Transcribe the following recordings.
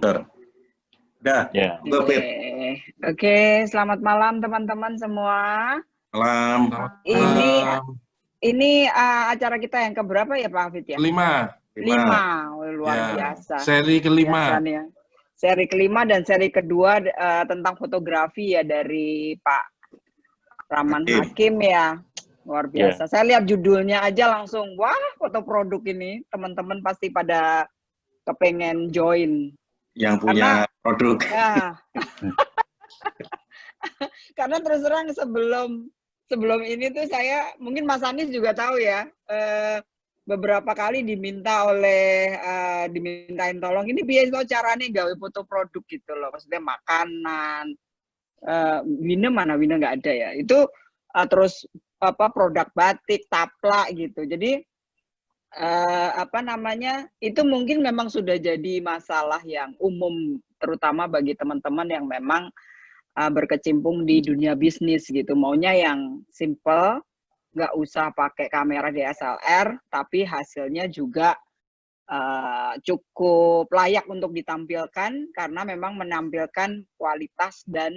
Udah, Ya. Oke, selamat malam teman-teman semua. Malam. Ini acara kita yang keberapa ya Pak Hafid ya? Kelima. Luar biasa. Seri kelima. Biasanya. Seri kelima dan seri kedua tentang fotografi ya dari Pak Rahman Hakim ya. Luar biasa. Saya lihat judulnya aja langsung, wah foto produk ini. Teman-teman pasti pada kepengen join. Yang punya produk. Ya. Karena terus terang sebelum ini tuh saya, mungkin Mas Anies juga tahu ya, beberapa kali dimintain tolong, ini biasa caranya gawe foto produk gitu loh, maksudnya makanan, Wina nggak ada ya, itu terus produk batik, taplak gitu, jadi itu mungkin memang sudah jadi masalah yang umum, terutama bagi teman-teman yang memang berkecimpung di dunia bisnis gitu, maunya yang simple, nggak usah pakai kamera DSLR, tapi hasilnya juga cukup layak untuk ditampilkan karena memang menampilkan kualitas dan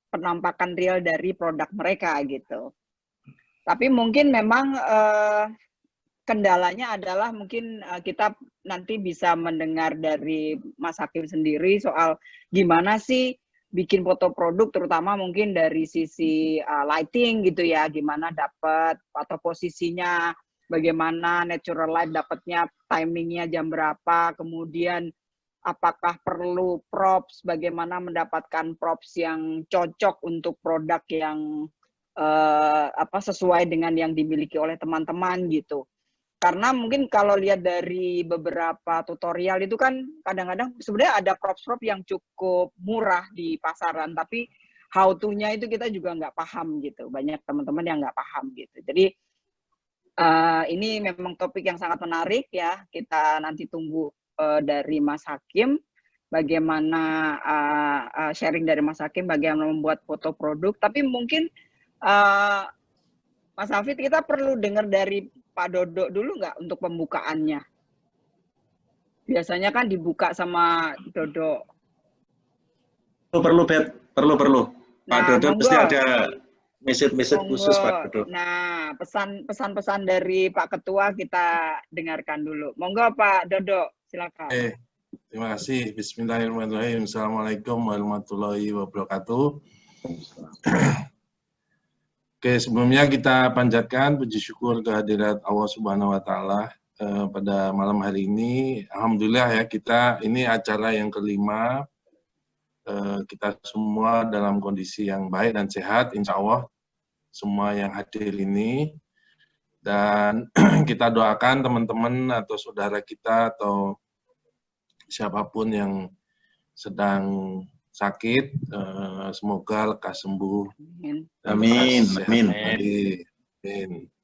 penampakan real dari produk mereka gitu. Tapi mungkin memang kendalanya adalah mungkin kita nanti bisa mendengar dari Mas Hakim sendiri soal gimana sih bikin foto produk, terutama mungkin dari sisi lighting gitu ya, gimana dapat atau posisinya, bagaimana natural light dapatnya, timingnya jam berapa, kemudian apakah perlu props, bagaimana mendapatkan props yang cocok untuk produk yang sesuai dengan yang dimiliki oleh teman-teman gitu. Karena mungkin kalau lihat dari beberapa tutorial itu kan kadang-kadang sebenarnya ada props-props yang cukup murah di pasaran, tapi how to-nya itu kita juga nggak paham gitu. Banyak teman-teman yang nggak paham gitu. Jadi ini memang topik yang sangat menarik ya. Kita nanti tunggu dari Mas Hakim, bagaimana sharing dari Mas Hakim, bagaimana membuat foto produk. Tapi mungkin Mas Hafid, kita perlu dengar dari Pak Dodo dulu nggak untuk pembukaannya? Biasanya kan dibuka sama Dodo. Perlu, Bet. Perlu. Pak Dodo monggo. pasti ada message khusus Pak Dodo. Nah, pesan-pesan dari Pak Ketua kita dengarkan dulu. Monggo Pak Dodo, silakan. Terima kasih. Bismillahirrahmanirrahim. Assalamualaikum warahmatullahi wabarakatuh. Oke, sebelumnya kita panjatkan puji syukur kehadirat Allah Subhanahu wa Ta'ala pada malam hari ini. Alhamdulillah ya, kita ini acara yang kelima. Kita semua dalam kondisi yang baik dan sehat, insya Allah semua yang hadir ini. Dan kita doakan teman-teman atau saudara kita atau siapapun yang sedang sakit, semoga lekas sembuh. Amin.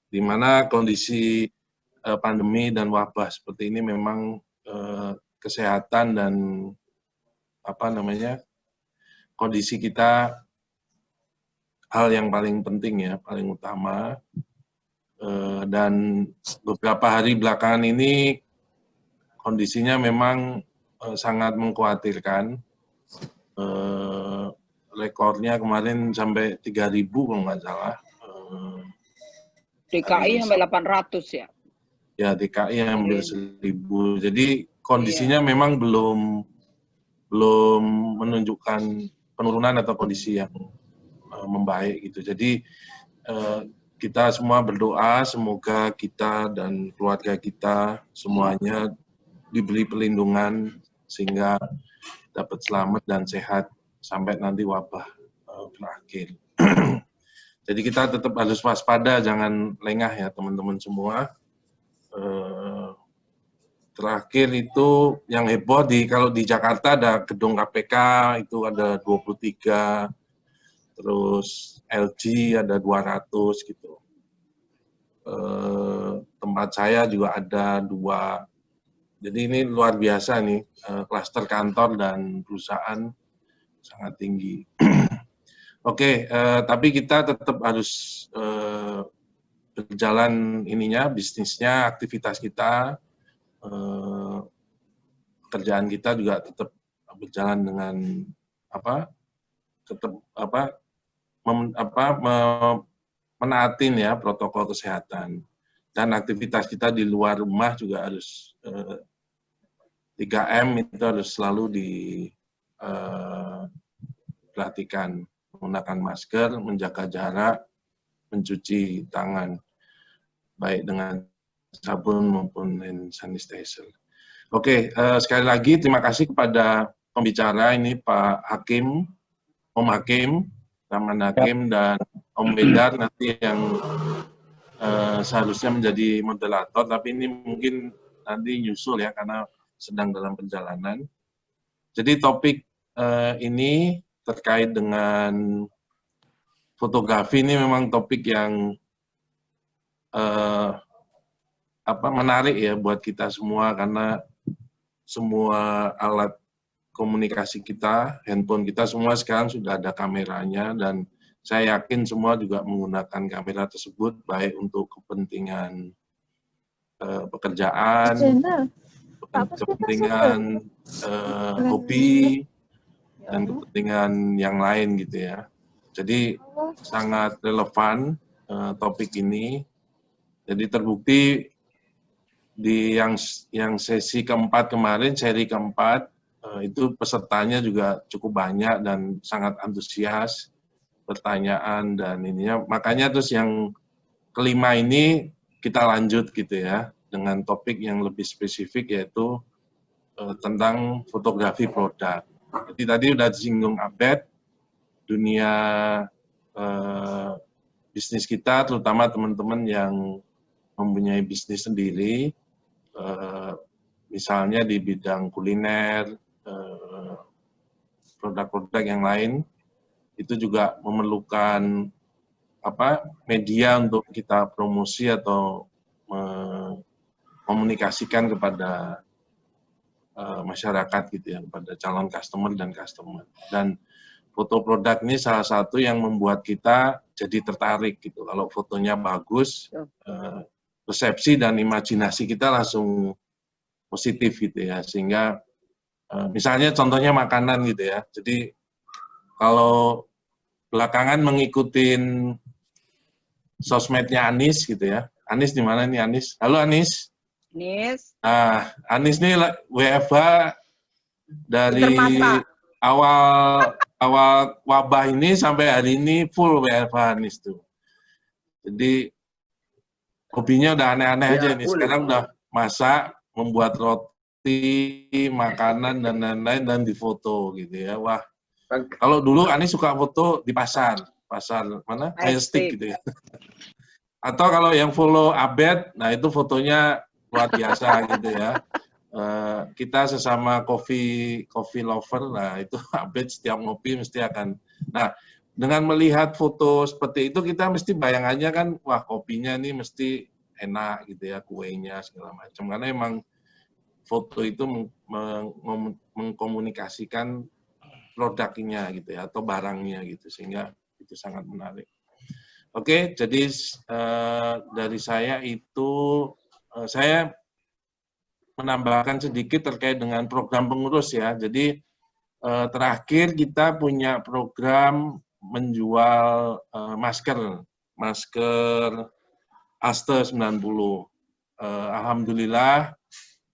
Di mana kondisi pandemi dan wabah seperti ini memang kesehatan dan kondisi kita hal yang paling penting ya, paling utama. Dan beberapa hari belakangan ini kondisinya memang sangat mengkhawatirkan. Rekornya kemarin sampai 3.000 kalau nggak salah. DKI sampai 800 ya? Ya, DKI hampir 1.000. Jadi kondisinya memang belum menunjukkan penurunan atau kondisi yang membaik gitu. Jadi kita semua berdoa semoga kita dan keluarga kita semuanya diberi perlindungan sehingga dapat selamat dan sehat sampai nanti wabah berakhir. Jadi kita tetap harus waspada, jangan lengah ya teman-teman semua. Terakhir itu yang heboh kalau di Jakarta ada gedung KPK itu ada 23, terus LG ada 200 gitu. Tempat saya juga ada 2. Jadi ini luar biasa nih, klaster kantor dan perusahaan sangat tinggi. Oke, tapi kita tetap harus berjalan bisnisnya, aktivitas kita, kerjaan kita juga tetap berjalan dengan menaatin ya protokol kesehatan, dan aktivitas kita di luar rumah juga harus 3M itu harus selalu diperhatikan, menggunakan masker, menjaga jarak, mencuci tangan baik dengan sabun maupun hand sanitizer. Oke, sekali lagi terima kasih kepada pembicara ini Pak Hakim, Om Hakim, Rahman Hakim, dan Om Bedar nanti yang seharusnya menjadi moderator, tapi ini mungkin nanti nyusul ya karena sedang dalam perjalanan. Jadi topik ini terkait dengan fotografi ini memang topik yang menarik ya buat kita semua, karena semua alat komunikasi kita, handphone kita semua sekarang sudah ada kameranya, dan saya yakin semua juga menggunakan kamera tersebut baik untuk kepentingan pekerjaan, kepentingan hobi, dan kepentingan yang lain gitu ya. Jadi sangat relevan topik ini. Jadi terbukti di yang sesi keempat kemarin, seri keempat, itu pesertanya juga cukup banyak dan sangat antusias pertanyaan dan ininya. Makanya terus yang kelima ini kita lanjut gitu ya dengan topik yang lebih spesifik, yaitu tentang fotografi produk. Jadi tadi udah disinggung Abed, dunia bisnis kita, terutama teman-teman yang mempunyai bisnis sendiri, misalnya di bidang kuliner, produk-produk yang lain, itu juga memerlukan media untuk kita promosi atau komunikasikan kepada masyarakat gitu ya, kepada calon customer dan customer. Dan foto produk ini salah satu yang membuat kita jadi tertarik gitu. Kalau fotonya bagus, persepsi dan imajinasi kita langsung positif gitu ya, sehingga misalnya contohnya makanan gitu ya. Jadi kalau belakangan mengikutin sosmednya Anis gitu ya. Anis di mana nih Anis? Halo Anis. Anis. Anis nih WFH dari awal wabah ini sampai hari ini full WFH Anis tuh. Jadi hobinya udah aneh-aneh aja nih. Sekarang udah masak, membuat roti, makanan dan lain-lain, dan difoto gitu ya. Wah, kalau dulu Anis suka foto di pasar mana? Majestic gitu ya. Atau kalau yang follow Abed, nah itu fotonya luar biasa gitu ya. Kita sesama coffee lover, nah itu Abed setiap ngopi mesti akan. Nah, dengan melihat foto seperti itu, kita mesti bayangannya kan, wah kopinya ini mesti enak gitu ya, kuenya segala macam. Karena emang foto itu mengkomunikasikan produknya gitu ya, atau barangnya gitu, sehingga itu sangat menarik. Oke, jadi dari saya itu, saya menambahkan sedikit terkait dengan program pengurus ya. Jadi terakhir kita punya program menjual masker Aster 90. Alhamdulillah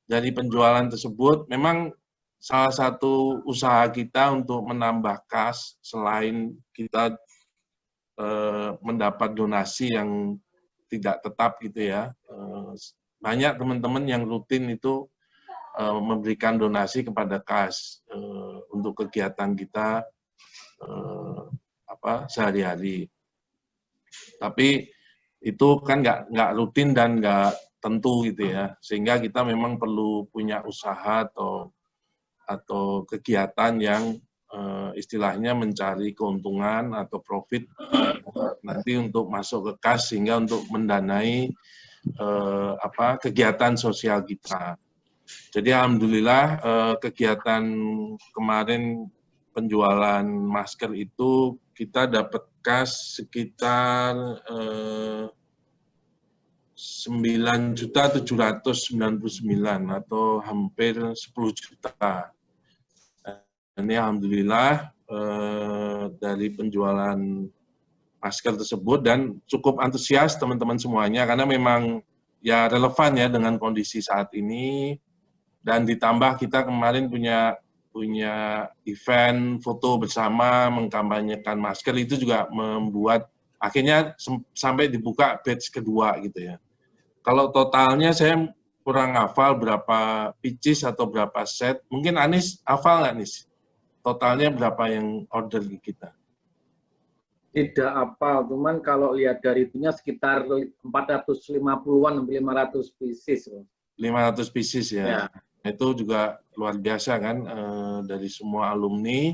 dari penjualan tersebut memang salah satu usaha kita untuk menambah kas selain kita mendapat donasi yang tidak tetap gitu ya. Banyak teman-teman yang rutin itu memberikan donasi kepada kas untuk kegiatan kita sehari-hari. Tapi itu kan nggak rutin dan nggak tentu gitu ya, sehingga kita memang perlu punya usaha atau kegiatan yang istilahnya mencari keuntungan atau profit nanti untuk masuk ke kas, sehingga untuk mendanai kegiatan sosial kita. Jadi alhamdulillah kegiatan kemarin penjualan masker itu kita dapat kas sekitar 9.799 atau hampir 10 juta. Ini alhamdulillah dari penjualan masker tersebut, dan cukup antusias teman-teman semuanya karena memang ya relevan ya dengan kondisi saat ini, dan ditambah kita kemarin punya event foto bersama mengkampanyekan masker, itu juga membuat akhirnya sampai dibuka batch kedua gitu ya. Kalau totalnya saya kurang hafal berapa pieces atau berapa set, mungkin Anis hafal nggak Nis? Totalnya berapa yang order di kita? Tidak hafal, cuman kalau lihat dari itunya sekitar 450-an sampai 500 pieces. 500 pieces ya. Ya. Itu juga luar biasa kan, dari semua alumni.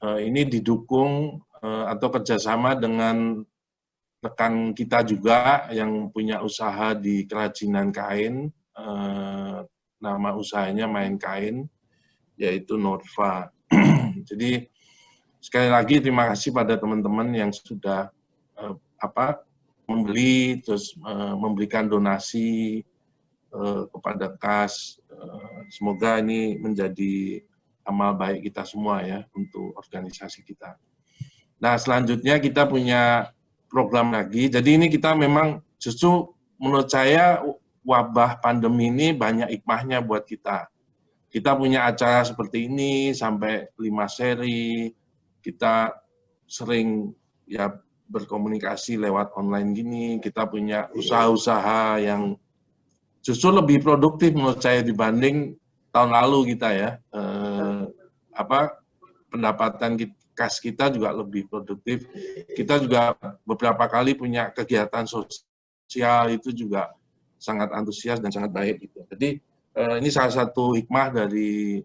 Ini didukung atau kerjasama dengan rekan kita juga yang punya usaha di kerajinan kain, nama usahanya Main Kain, yaitu Norva. Jadi sekali lagi terima kasih pada teman-teman yang sudah membeli, terus memberikan donasi kepada KAS. Semoga ini menjadi amal baik kita semua ya untuk organisasi kita. Nah, selanjutnya kita punya program lagi. Jadi ini kita memang justru menurut saya wabah pandemi ini banyak hikmahnya buat kita. Kita punya acara seperti ini sampai 5 seri, kita sering ya berkomunikasi lewat online gini, kita punya usaha-usaha yang justru lebih produktif menurut saya dibanding tahun lalu kita ya. Pendapatan kas kita juga lebih produktif. Kita juga beberapa kali punya kegiatan sosial, itu juga sangat antusias dan sangat baik gitu. Jadi ini salah satu hikmah dari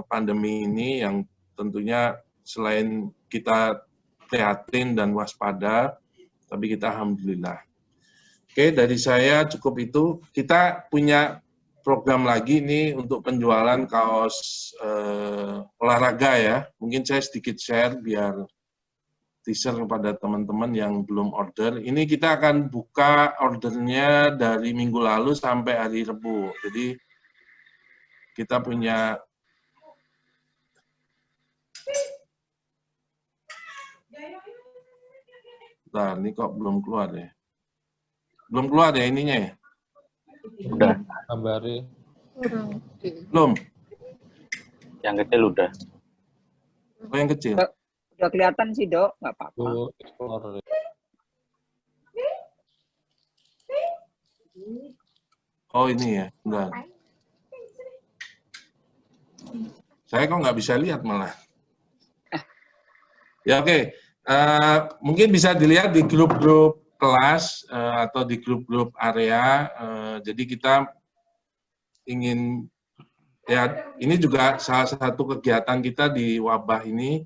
pandemi ini yang tentunya selain kita prihatin dan waspada, tapi kita alhamdulillah. Oke, dari saya cukup itu. Kita punya program lagi nih untuk penjualan kaos olahraga ya. Mungkin saya sedikit share biar teaser kepada teman-teman yang belum order. Ini kita akan buka ordernya dari minggu lalu sampai hari Rabu. Jadi kita punya nah, ini kok belum keluar ya? Belum keluar ya ininya ya? Udah. Kabari. Belum? Yang kecil udah. Oh, yang kecil? Udah kelihatan sih, Dok. Nggak apa-apa. Itu explore. Oh, ini ya? Bentar. Saya kok nggak bisa lihat malah. Ya, oke. Mungkin bisa dilihat di grup-grup kelas atau di grup-grup area. Jadi kita ingin, ya ini juga salah satu kegiatan kita di wabah ini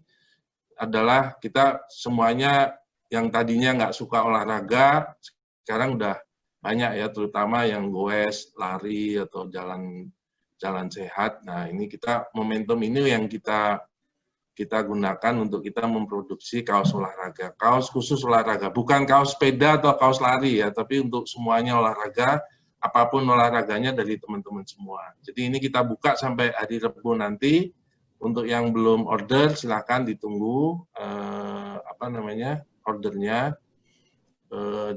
adalah kita semuanya yang tadinya nggak suka olahraga, sekarang udah banyak ya, terutama yang goes, lari, atau jalan sehat. Nah, ini kita momentum ini yang kita gunakan untuk kita memproduksi kaos olahraga, kaos khusus olahraga, bukan kaos sepeda atau kaos lari ya, tapi untuk semuanya olahraga, apapun olahraganya dari teman-teman semua. Jadi ini kita buka sampai hari Rabu nanti. Untuk yang belum order silakan ditunggu ordernya.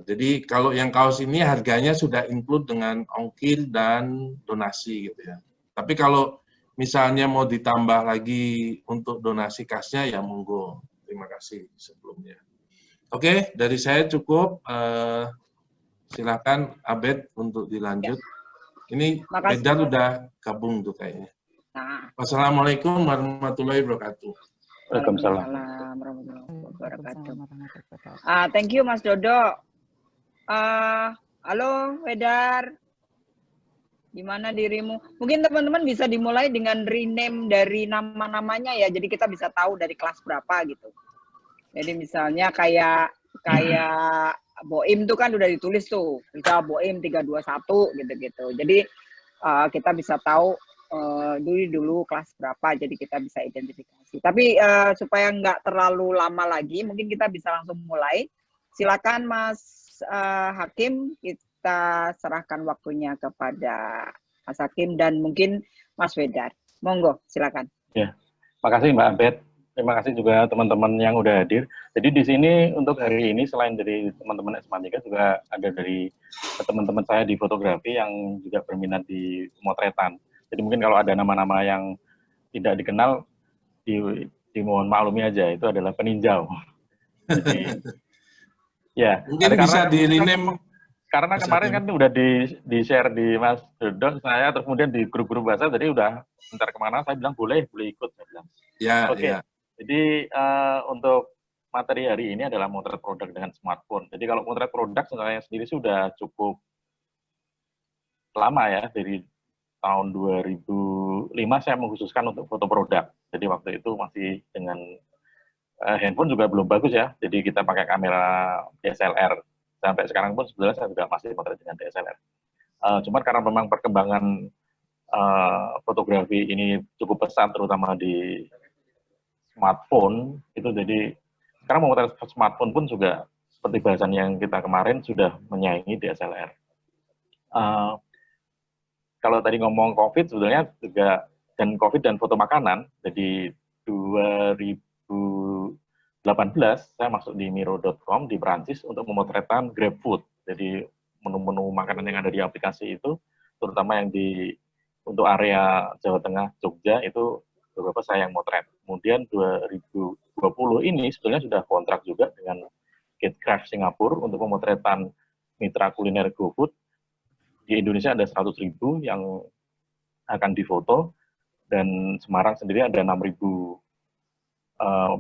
Jadi kalau yang kaos ini harganya sudah include dengan ongkir dan donasi gitu ya. Tapi kalau misalnya mau ditambah lagi untuk donasi kasnya, ya monggo. Terima kasih sebelumnya. Oke, dari saya cukup. Silakan Abed untuk dilanjut. Ini Bedar udah gabung tuh kayaknya. Nah. Wassalamualaikum warahmatullahi wabarakatuh. Waalaikumsalam warahmatullahi wabarakatuh. Thank you Mas Dodo. Halo Wedar. Gimana dirimu? Mungkin teman-teman bisa dimulai dengan rename dari nama-namanya ya. Jadi kita bisa tahu dari kelas berapa gitu. Jadi misalnya kayak Boim tuh kan udah ditulis tuh. Bisa Boim 321 gitu-gitu. Jadi kita bisa tahu dulu kelas berapa, jadi kita bisa identifikasi. Tapi supaya nggak terlalu lama lagi, mungkin kita bisa langsung mulai. Silakan Mas Hakim, kita serahkan waktunya kepada Mas Hakim dan mungkin Mas Wedar. Monggo, silakan. Ya, makasih Mbak Abed. Terima kasih juga teman-teman yang udah hadir. Jadi di sini untuk hari ini selain dari teman-teman S3 juga ada dari teman-teman saya di fotografi yang juga berminat di pemotretan. Jadi mungkin kalau ada nama-nama yang tidak dikenal, dimohon maklumi aja, itu adalah peninjau. Jadi, ya. Mungkin bisa di-rename. Karena kemarin kan udah di-share di Mas Dodo, saya terus kemudian di grup-grup bahasa, jadi udah bentar kemana, saya bilang boleh ikut. Saya bilang. Ya, Oke. ya. Jadi untuk materi hari ini adalah motret produk dengan smartphone. Jadi kalau motret produk sebenarnya sendiri sudah cukup lama ya, dari tahun 2005 saya mengkhususkan untuk foto produk. Jadi waktu itu masih dengan handphone juga belum bagus ya, jadi kita pakai kamera DSLR. Sampai sekarang pun sebenarnya saya juga masih motret dengan DSLR. Cuman karena memang perkembangan fotografi ini cukup pesat, terutama di smartphone, itu jadi sekarang memotret smartphone pun juga seperti bahasan yang kita kemarin sudah menyaingi DSLR. Kalau tadi ngomong COVID sebenarnya juga, dan COVID dan foto makanan, jadi 2018 saya masuk di Miro.com di Prancis untuk memotretan GrabFood. Jadi menu-menu makanan yang ada di aplikasi itu, terutama yang untuk area Jawa Tengah, Jogja, itu beberapa saya yang motret. Kemudian 2020 ini sebetulnya sudah kontrak juga dengan Gatecraft Singapura untuk pemotretan mitra kuliner GoFood. Di Indonesia ada 100.000 yang akan difoto, dan Semarang sendiri ada 6.000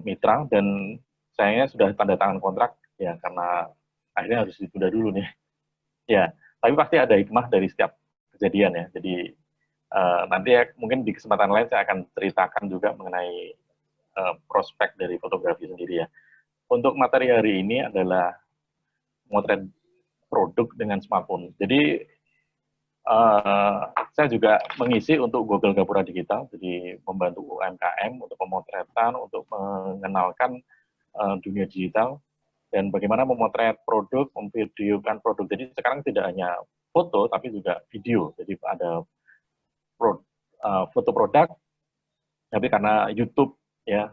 mitra, dan sayangnya sudah tanda tangan kontrak ya, karena akhirnya harus ditunda dulu nih. Ya, tapi pasti ada hikmah dari setiap kejadian ya. Jadi nanti ya mungkin di kesempatan lain saya akan ceritakan juga mengenai prospek dari fotografi sendiri ya. Untuk materi hari ini adalah motret produk dengan smartphone. Jadi saya juga mengisi untuk Google Gapura Digital, jadi membantu UMKM untuk pemotretan, untuk mengenalkan dunia digital, dan bagaimana memotret produk, memvideokan produk. Jadi sekarang tidak hanya foto, tapi juga video. Jadi ada foto produk, tapi karena YouTube ya,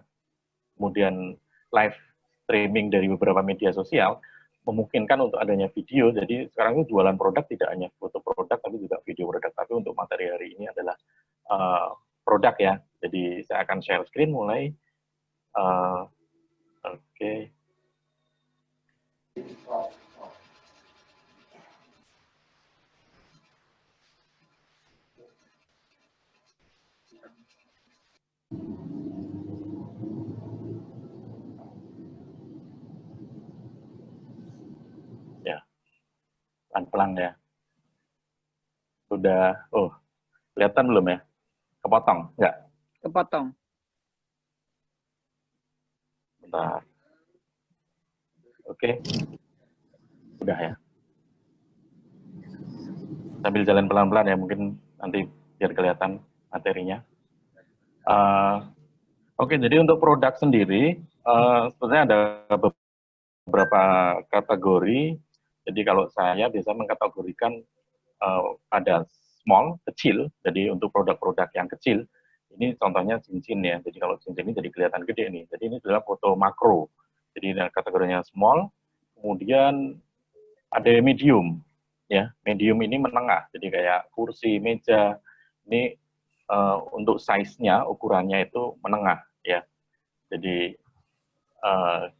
kemudian live streaming dari beberapa media sosial, memungkinkan untuk adanya video. Jadi sekarang itu jualan produk tidak hanya foto produk, tapi juga video produk. Tapi untuk materi hari ini adalah produk ya. Jadi saya akan share screen mulai. Oke. Ya, pelan-pelan ya. Sudah, kelihatan belum ya? Kepotong? Enggak? Kepotong. Bentar. Oke. Udah ya. Sambil jalan pelan-pelan ya, mungkin nanti biar kelihatan materinya. Oke, jadi untuk produk sendiri, sebenarnya ada beberapa kategori. Jadi kalau saya biasa mengkategorikan ada small, kecil. Jadi untuk produk-produk yang kecil, ini contohnya cincin ya. Jadi kalau cincin ini jadi kelihatan gede nih. Jadi ini adalah foto makro. Jadi kategorinya small. Kemudian ada medium, ya. Medium ini menengah. Jadi kayak kursi, meja. Ini untuk size-nya, ukurannya itu menengah, ya. Jadi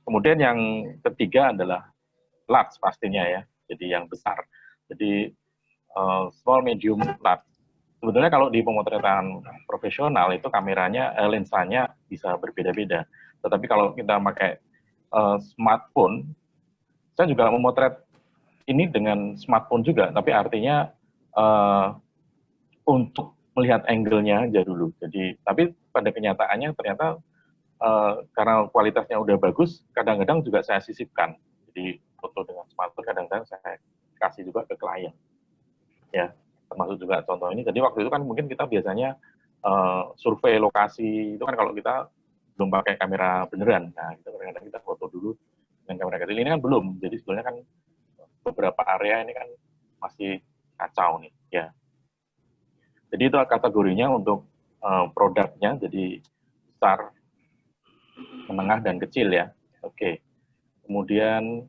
kemudian yang ketiga adalah large pastinya ya. Jadi yang besar. Jadi small, medium, large. Sebetulnya kalau di pemotretan profesional itu kameranya, lensanya bisa berbeda-beda. Tetapi kalau kita pakai smartphone, saya juga memotret ini dengan smartphone juga, tapi artinya untuk melihat angle-nya aja dulu. Jadi, tapi pada kenyataannya ternyata karena kualitasnya udah bagus, kadang-kadang juga saya sisipkan. Jadi foto dengan smartphone kadang-kadang saya kasih juga ke klien. Ya, termasuk juga contoh ini. Jadi waktu itu kan mungkin kita biasanya survei lokasi, itu kan kalau kita belum pakai kamera beneran. Nah, kadang-kadang kita foto dulu dengan kamera kecil. Ini kan belum. Jadi sebenarnya kan beberapa area ini kan masih kacau nih ya. Jadi itu kategorinya untuk produknya, jadi besar, menengah dan kecil ya. Oke. Kemudian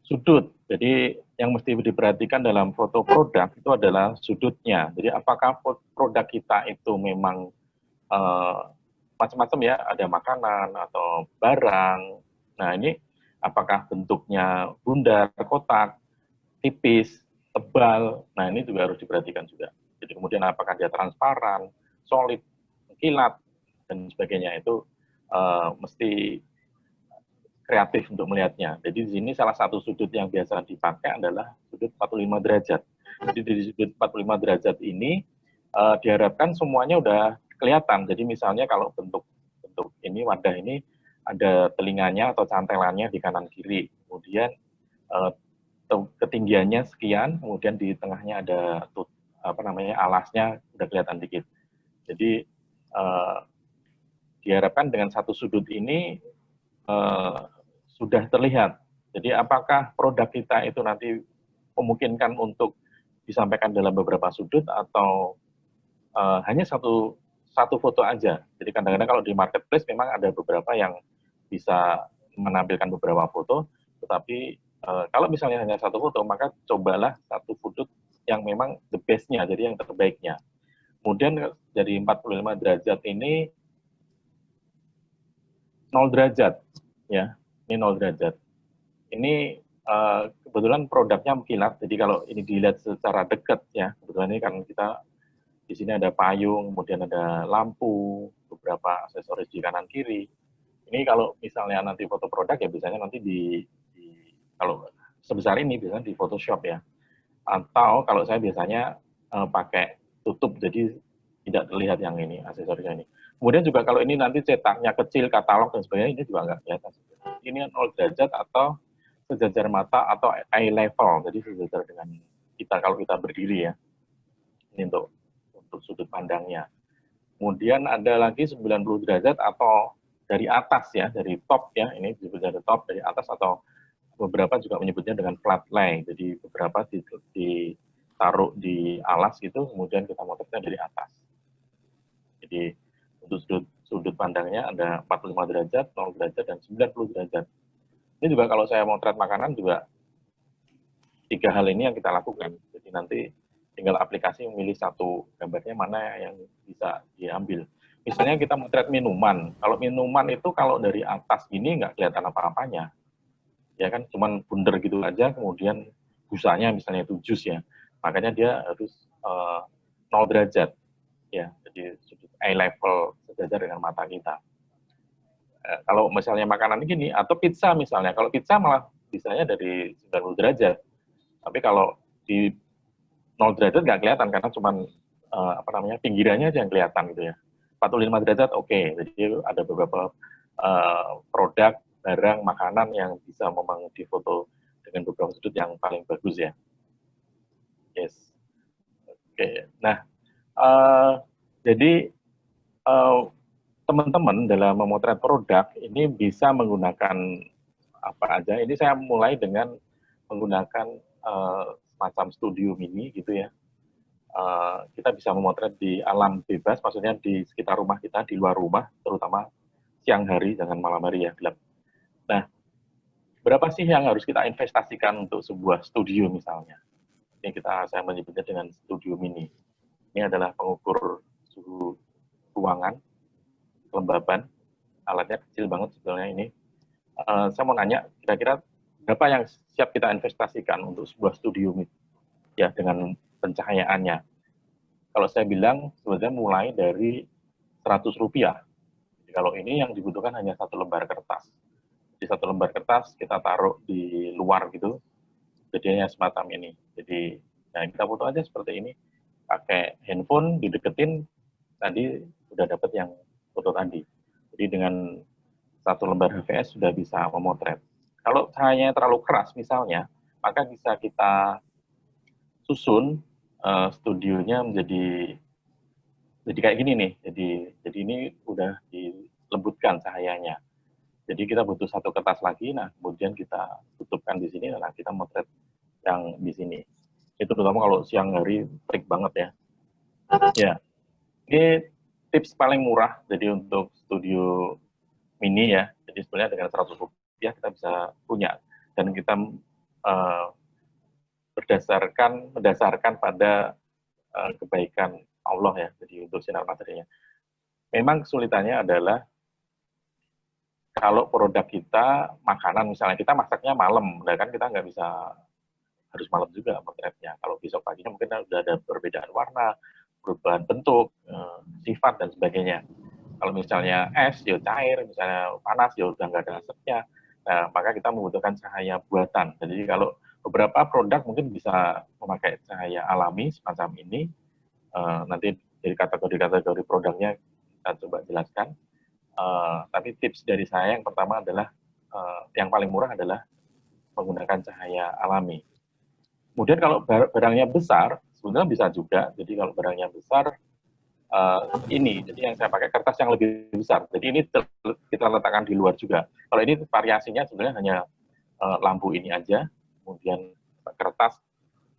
sudut. Jadi yang mesti diperhatikan dalam foto produk itu adalah sudutnya. Jadi apakah produk kita itu memang macam-macam ya, ada makanan atau barang. Nah ini apakah bentuknya bundar, kotak, tipis, tebal. Nah ini juga harus diperhatikan juga. Jadi kemudian apakah dia transparan, solid, kilat, dan sebagainya itu mesti kreatif untuk melihatnya. Jadi di sini salah satu sudut yang biasa dipakai adalah sudut 45 derajat. Jadi di sudut 45 derajat ini diharapkan semuanya udah kelihatan. Jadi misalnya kalau bentuk ini, wadah ini ada telinganya atau cantelannya di kanan kiri. Kemudian ketinggiannya sekian, kemudian di tengahnya ada alasnya udah kelihatan dikit. Jadi diharapkan dengan satu sudut ini sudah terlihat. Jadi apakah produk kita itu nanti memungkinkan untuk disampaikan dalam beberapa sudut atau hanya satu foto aja. Jadi kadang-kadang kalau di marketplace memang ada beberapa yang bisa menampilkan beberapa foto, tetapi kalau misalnya hanya satu foto, maka cobalah satu sudut yang memang the best-nya, jadi yang terbaiknya. Kemudian dari 45 derajat ini 0 derajat, ya. Ini 0 derajat. Ini kebetulan produknya kilat, jadi kalau ini dilihat secara dekat ya, kebetulan ini kan kita di sini ada payung, kemudian ada lampu, beberapa aksesoris di kanan kiri. Ini kalau misalnya nanti foto produk ya biasanya nanti kalau sebesar ini biasanya di Photoshop ya. Atau kalau saya biasanya pakai tutup, jadi tidak terlihat yang ini, aksesorisnya ini. Kemudian juga kalau ini nanti cetaknya kecil, katalog dan sebagainya, ini juga nggak kelihatan. Ini 0 derajat atau sejajar mata atau eye level, jadi sejajar dengan kita kalau kita berdiri ya. Ini untuk sudut pandangnya. Kemudian ada lagi 90 derajat atau dari atas ya, dari top ya, ini disebut dari top, dari atas, atau beberapa juga menyebutnya dengan flat lay. Jadi beberapa ditaruh di alas gitu, kemudian kita motretnya dari atas. Jadi untuk sudut pandangnya ada 45 derajat, 0 derajat, dan 90 derajat. Ini juga kalau saya motret makanan juga 3 hal ini yang kita lakukan. Jadi nanti tinggal aplikasi memilih satu gambarnya mana yang bisa diambil. Misalnya kita motret minuman. Kalau minuman itu kalau dari atas gini nggak kelihatan apa-apanya. Ya kan, cuman bundar gitu aja, kemudian busanya misalnya itu jus ya. Makanya dia harus 0 derajat. Ya, jadi sudut eye level sejajar dengan mata kita. Kalau misalnya makanan gini, atau pizza misalnya, kalau pizza malah bisanya dari 90 derajat. Tapi kalau di 0 derajat nggak kelihatan, karena cuman pinggirannya aja yang kelihatan gitu ya. 45 derajat oke. Jadi ada beberapa produk, barang, makanan yang bisa memang difoto dengan beberapa sudut yang paling bagus ya. Yes. Oke. Nah, jadi teman-teman dalam memotret produk ini bisa menggunakan apa aja. Ini saya mulai dengan menggunakan semacam studio mini gitu ya. Kita bisa memotret di alam bebas, maksudnya di sekitar rumah kita, di luar rumah, terutama siang hari, jangan malam hari ya, gelap. Nah, berapa sih yang harus kita investasikan untuk sebuah studio misalnya? Ini saya menyebutnya dengan studio mini. Ini adalah pengukur suhu ruangan, kelembaban, alatnya kecil banget sebetulnya ini. Saya mau nanya, kira-kira berapa yang siap kita investasikan untuk sebuah studio ya dengan pencahayaannya? Kalau saya bilang sebenarnya mulai dari Rp100. Jadi kalau ini yang dibutuhkan hanya 1 lembar kertas. Di 1 lembar kertas kita taruh di luar gitu, jadinya semacam ini. Jadi nah kita foto aja seperti ini, pakai handphone dideketin, tadi udah dapat yang foto tadi. Jadi dengan 1 lembar HVS sudah bisa memotret. Kalau cahayanya terlalu keras misalnya, maka bisa kita susun studionya menjadi kayak gini nih. Jadi ini udah dilembutkan cahayanya. Jadi kita butuh 1 kertas lagi, nah kemudian kita tutupkan di sini, nah kita motret yang di sini. Itu terutama kalau siang hari terik banget ya. Ya, ini tips paling murah jadi untuk studio mini ya. Jadi sebenarnya dengan 100 rupiah kita bisa punya, dan kita mendasarkan pada kebaikan Allah ya. Jadi untuk sinar materinya. Memang kesulitannya adalah kalau produk kita makanan, misalnya kita masaknya malam, kan kita nggak bisa harus malam juga potretnya. Kalau besok paginya mungkin sudah ada perbedaan warna, perubahan bentuk, sifat dan sebagainya. Kalau misalnya es, ya cair, misalnya panas, ya udah nggak ada asapnya. Nah, maka kita membutuhkan cahaya buatan. Jadi kalau beberapa produk mungkin bisa memakai cahaya alami semacam ini. Nanti dari kategori-kategori produknya kita coba jelaskan. Tapi tips dari saya yang pertama adalah, yang paling murah adalah menggunakan cahaya alami. Kemudian kalau barangnya besar, sebenarnya bisa juga. Jadi kalau barangnya besar, jadi yang saya pakai kertas yang lebih besar. Jadi ini kita letakkan di luar juga. Kalau ini variasinya sebenarnya hanya lampu ini aja. Kemudian kertas,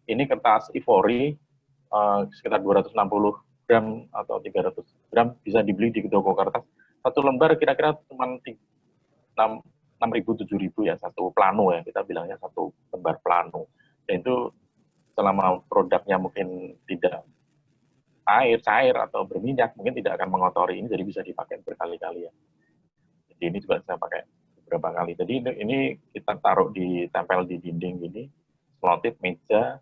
ini kertas ivory sekitar 260 gram atau 300 gram bisa dibeli di toko kertas. Satu lembar kira-kira cuma 6.000 7.000 ya, satu plano ya, kita bilangnya satu lembar plano. Dan itu selama produknya mungkin tidak cair atau berminyak, mungkin tidak akan mengotori ini, jadi bisa dipakai berkali-kali ya. Jadi ini juga saya pakai beberapa kali. Jadi ini kita taruh tempel di dinding gini, selotip meja,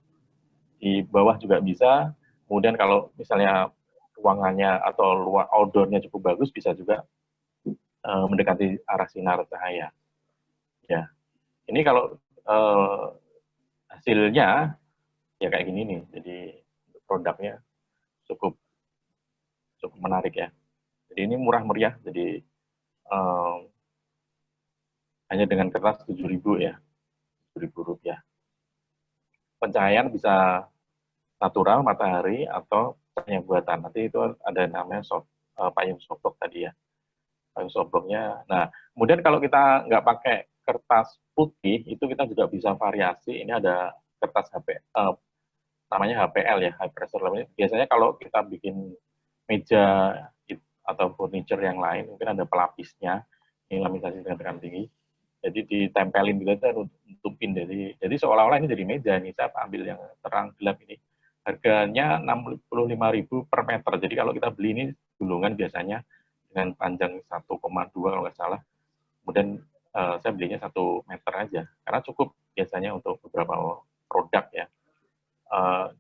di bawah juga bisa. Kemudian kalau misalnya ruangannya atau luar outdoornya cukup bagus, bisa juga mendekati arah sinar cahaya. Ya, ini kalau hasilnya ya kayak gini nih. Jadi produknya cukup menarik ya. Jadi ini murah meriah. Jadi hanya dengan kertas 7.000 ya, 7.000 rupiah. Pencahayaan bisa natural, matahari, atau cahaya buatan. Nanti itu ada namanya payung softbox tadi ya. Payung softboxnya. Nah, kemudian kalau kita nggak pakai kertas putih, itu kita juga bisa variasi. Ini ada kertas namanya HPL ya, high pressure level. Biasanya kalau kita bikin meja atau furniture yang lain, mungkin ada pelapisnya, ini laminasi dengan tekan tinggi. Jadi ditempelin juga itu nutupin. Jadi seolah-olah ini jadi meja. Ini saya ambil yang terang gelap ini. Harganya 65.000 per meter. Jadi kalau kita beli ini gulungan biasanya dengan panjang 1,2 kalau nggak salah. Kemudian saya belinya 1 meter aja. Karena cukup biasanya untuk beberapa produk ya.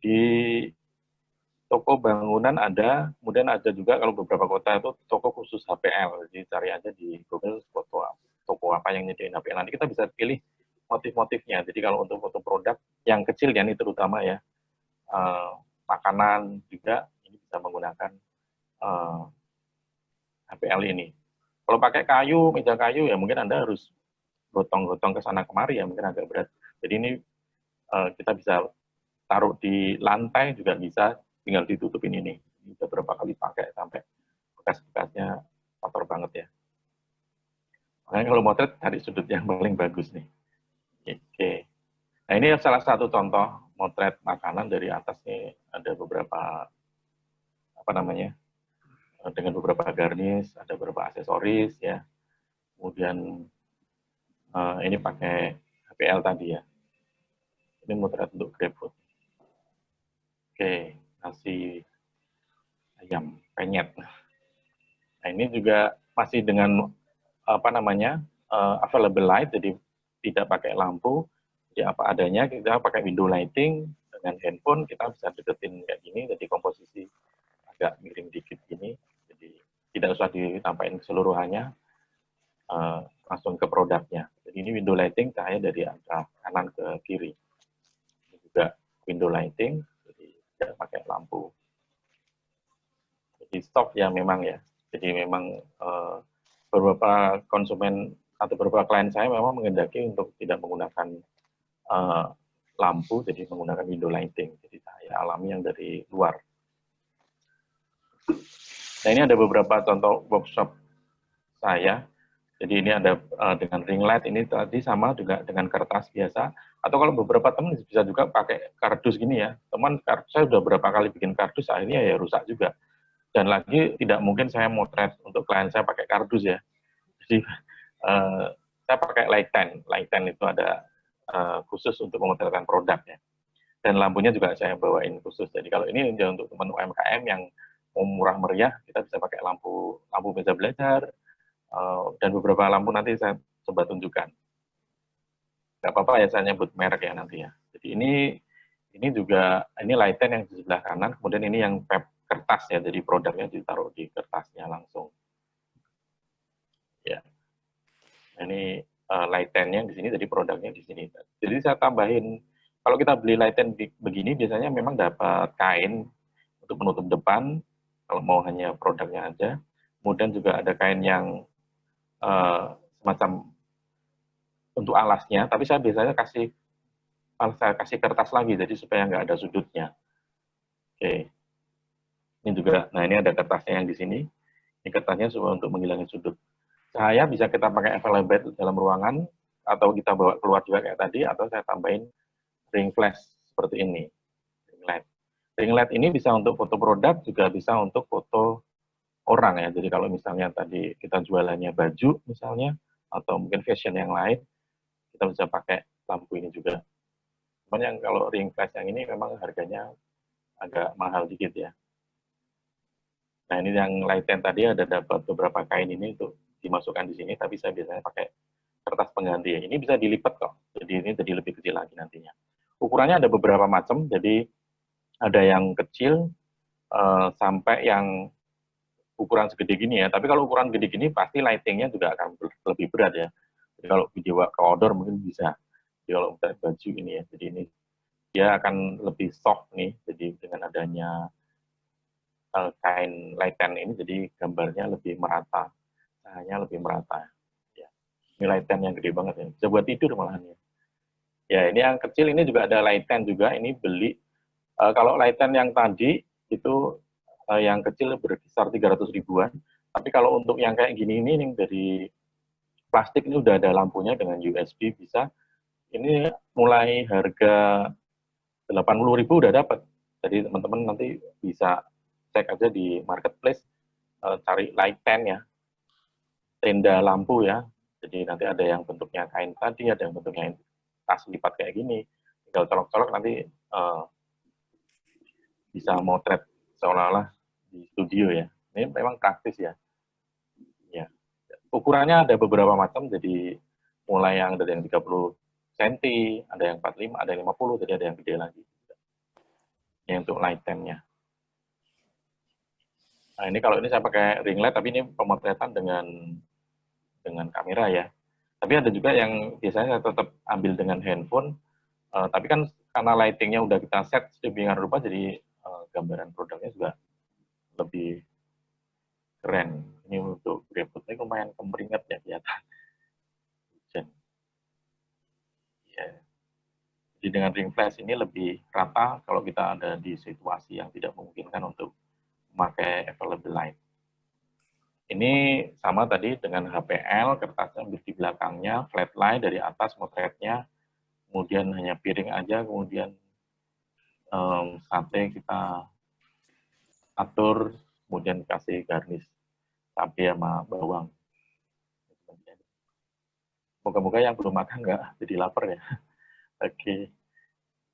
Di toko bangunan ada, kemudian ada juga kalau beberapa kota itu toko khusus HPL. Jadi cari aja di Google toko apa yang nyediain HPL. Nanti kita bisa pilih motif-motifnya. Jadi kalau untuk foto produk yang kecil ya, ini terutama ya, makanan juga ini bisa menggunakan HPL ini. Kalau pakai kayu, meja kayu ya mungkin Anda harus gotong-gotong ke sana kemari ya, mungkin agak berat. Jadi ini kita bisa taruh di lantai juga bisa, tinggal ditutupin ini. Ini udah berapa kali pakai sampai bekas-bekasnya kotor banget ya. Makanya kalau motret cari sudut yang paling bagus nih. Oke. Nah ini salah satu contoh motret makanan. Dari atas nih ada beberapa dengan beberapa garnish, ada beberapa aksesoris ya. Kemudian ini pakai HPL tadi ya. Ini motret untuk GrabFood. Oke, nasi ayam penyet. Nah ini juga masih dengan available light, jadi tidak pakai lampu, jadi apa adanya. Kita pakai window lighting dengan handphone, kita bisa deketin kayak gini, jadi komposisi agak miring dikit gini, jadi tidak usah ditampain keseluruhannya, langsung ke produknya. Jadi ini window lighting, cahaya dari arah kanan ke kiri. Ini juga window lighting, jadi tidak pakai lampu. Jadi stok ya memang ya. Jadi memang beberapa konsumen atau beberapa klien saya memang menghendaki untuk tidak menggunakan lampu, jadi menggunakan window lighting, jadi cahaya alami yang dari luar. Nah ini ada beberapa contoh workshop saya. Jadi ini ada dengan ring light, ini tadi sama juga dengan kertas biasa. Atau kalau beberapa teman bisa juga pakai kardus gini ya. Teman, saya udah berapa kali bikin kardus, akhirnya ya rusak juga. Dan lagi tidak mungkin saya motret untuk klien saya pakai kardus ya. Jadi saya pakai light tent. Light tent itu ada khusus untuk memotretkan produknya. Dan lampunya juga saya bawain khusus. Jadi kalau ini untuk teman UMKM yang mau murah meriah, kita bisa pakai lampu meja belajar, dan beberapa lampu nanti saya coba tunjukkan. Nggak apa-apa ya saya nyebut merek ya nanti ya. Jadi ini juga, ini light tent yang di sebelah kanan, kemudian ini yang kertas ya, jadi produknya ditaruh di kertasnya langsung. Ya, ini light tent-nya di sini, jadi produknya di sini. Jadi saya tambahin, kalau kita beli light tent begini, biasanya memang dapat kain untuk penutup depan, kalau mau hanya produknya aja. Kemudian juga ada kain yang semacam untuk alasnya, tapi saya biasanya kasih kertas lagi, jadi supaya nggak ada sudutnya. Oke, ini juga, nah ini ada kertasnya yang di sini. Ini kertasnya supaya untuk menghilangkan sudut. Cahaya bisa kita pakai available dalam ruangan, atau kita bawa keluar juga kayak tadi, atau saya tambahin ring flash seperti ini, ring light. Ring light ini bisa untuk foto produk, juga bisa untuk foto orang ya. Jadi kalau misalnya tadi kita jualannya baju misalnya, atau mungkin fashion yang lain, kita bisa pakai lampu ini juga. Cuman yang kalau ring flash yang ini memang harganya agak mahal dikit ya. Nah ini yang light tent tadi ada dapat beberapa kain ini untuk dimasukkan di sini, tapi saya biasanya pakai kertas pengganti ya. Ini bisa dilipat kok, jadi ini jadi lebih kecil lagi nantinya. Ukurannya ada beberapa macam, jadi ada yang kecil sampai yang ukuran segede gini ya. Tapi kalau ukuran gede gini pasti lightingnya juga akan lebih berat ya. Jadi kalau video ke outdoor mungkin bisa. Jadi kalau untuk baju ini ya, jadi ini dia akan lebih soft nih. Jadi dengan adanya kain light tent ini, jadi gambarnya lebih merata, cahayanya lebih merata. Ya. Ini light tent yang gede banget ya. Bisa buat tidur malahan ya. Ya ini yang kecil ini juga ada light tent juga. Ini beli. Kalau light tent yang tadi itu yang kecil berkisar 300 ribuan. Tapi kalau untuk yang kayak gini ini dari plastik ini udah ada lampunya dengan USB bisa. Ini mulai harga 80.000 udah dapat. Jadi teman-teman nanti bisa cek aja di marketplace, cari light tent ya, tenda lampu ya. Jadi nanti ada yang bentuknya kain tadi, ada yang bentuknya tas lipat kayak gini. Tinggal colok-colok nanti bisa motret seolah-olah di studio ya. Ini memang praktis ya. Ya. Ukurannya ada beberapa macam, jadi mulai yang dari yang 30 cm, ada yang 45, ada yang 50, jadi ada yang gede lagi. Ini untuk light tent-nya. Nah ini kalau ini saya pakai ring light, tapi ini pemotretan dengan kamera ya. Tapi ada juga yang biasanya saya tetap ambil dengan handphone, tapi kan karena lightingnya udah kita set sedemikian rupa, jadi gambaran produknya juga lebih keren. Ini untuk GrabFood ini lumayan kemeringat ya kelihatan. Ya. Jadi dengan ring flash ini lebih rata kalau kita ada di situasi yang tidak memungkinkan untuk memakai available light. Ini sama tadi dengan HPL, kertasnya di belakangnya, flat light dari atas motretnya, kemudian hanya piring aja, kemudian sate kita atur, kemudian kasih garnish cabai sama bawang. Moga-moga yang belum makan nggak jadi lapar ya. Oke.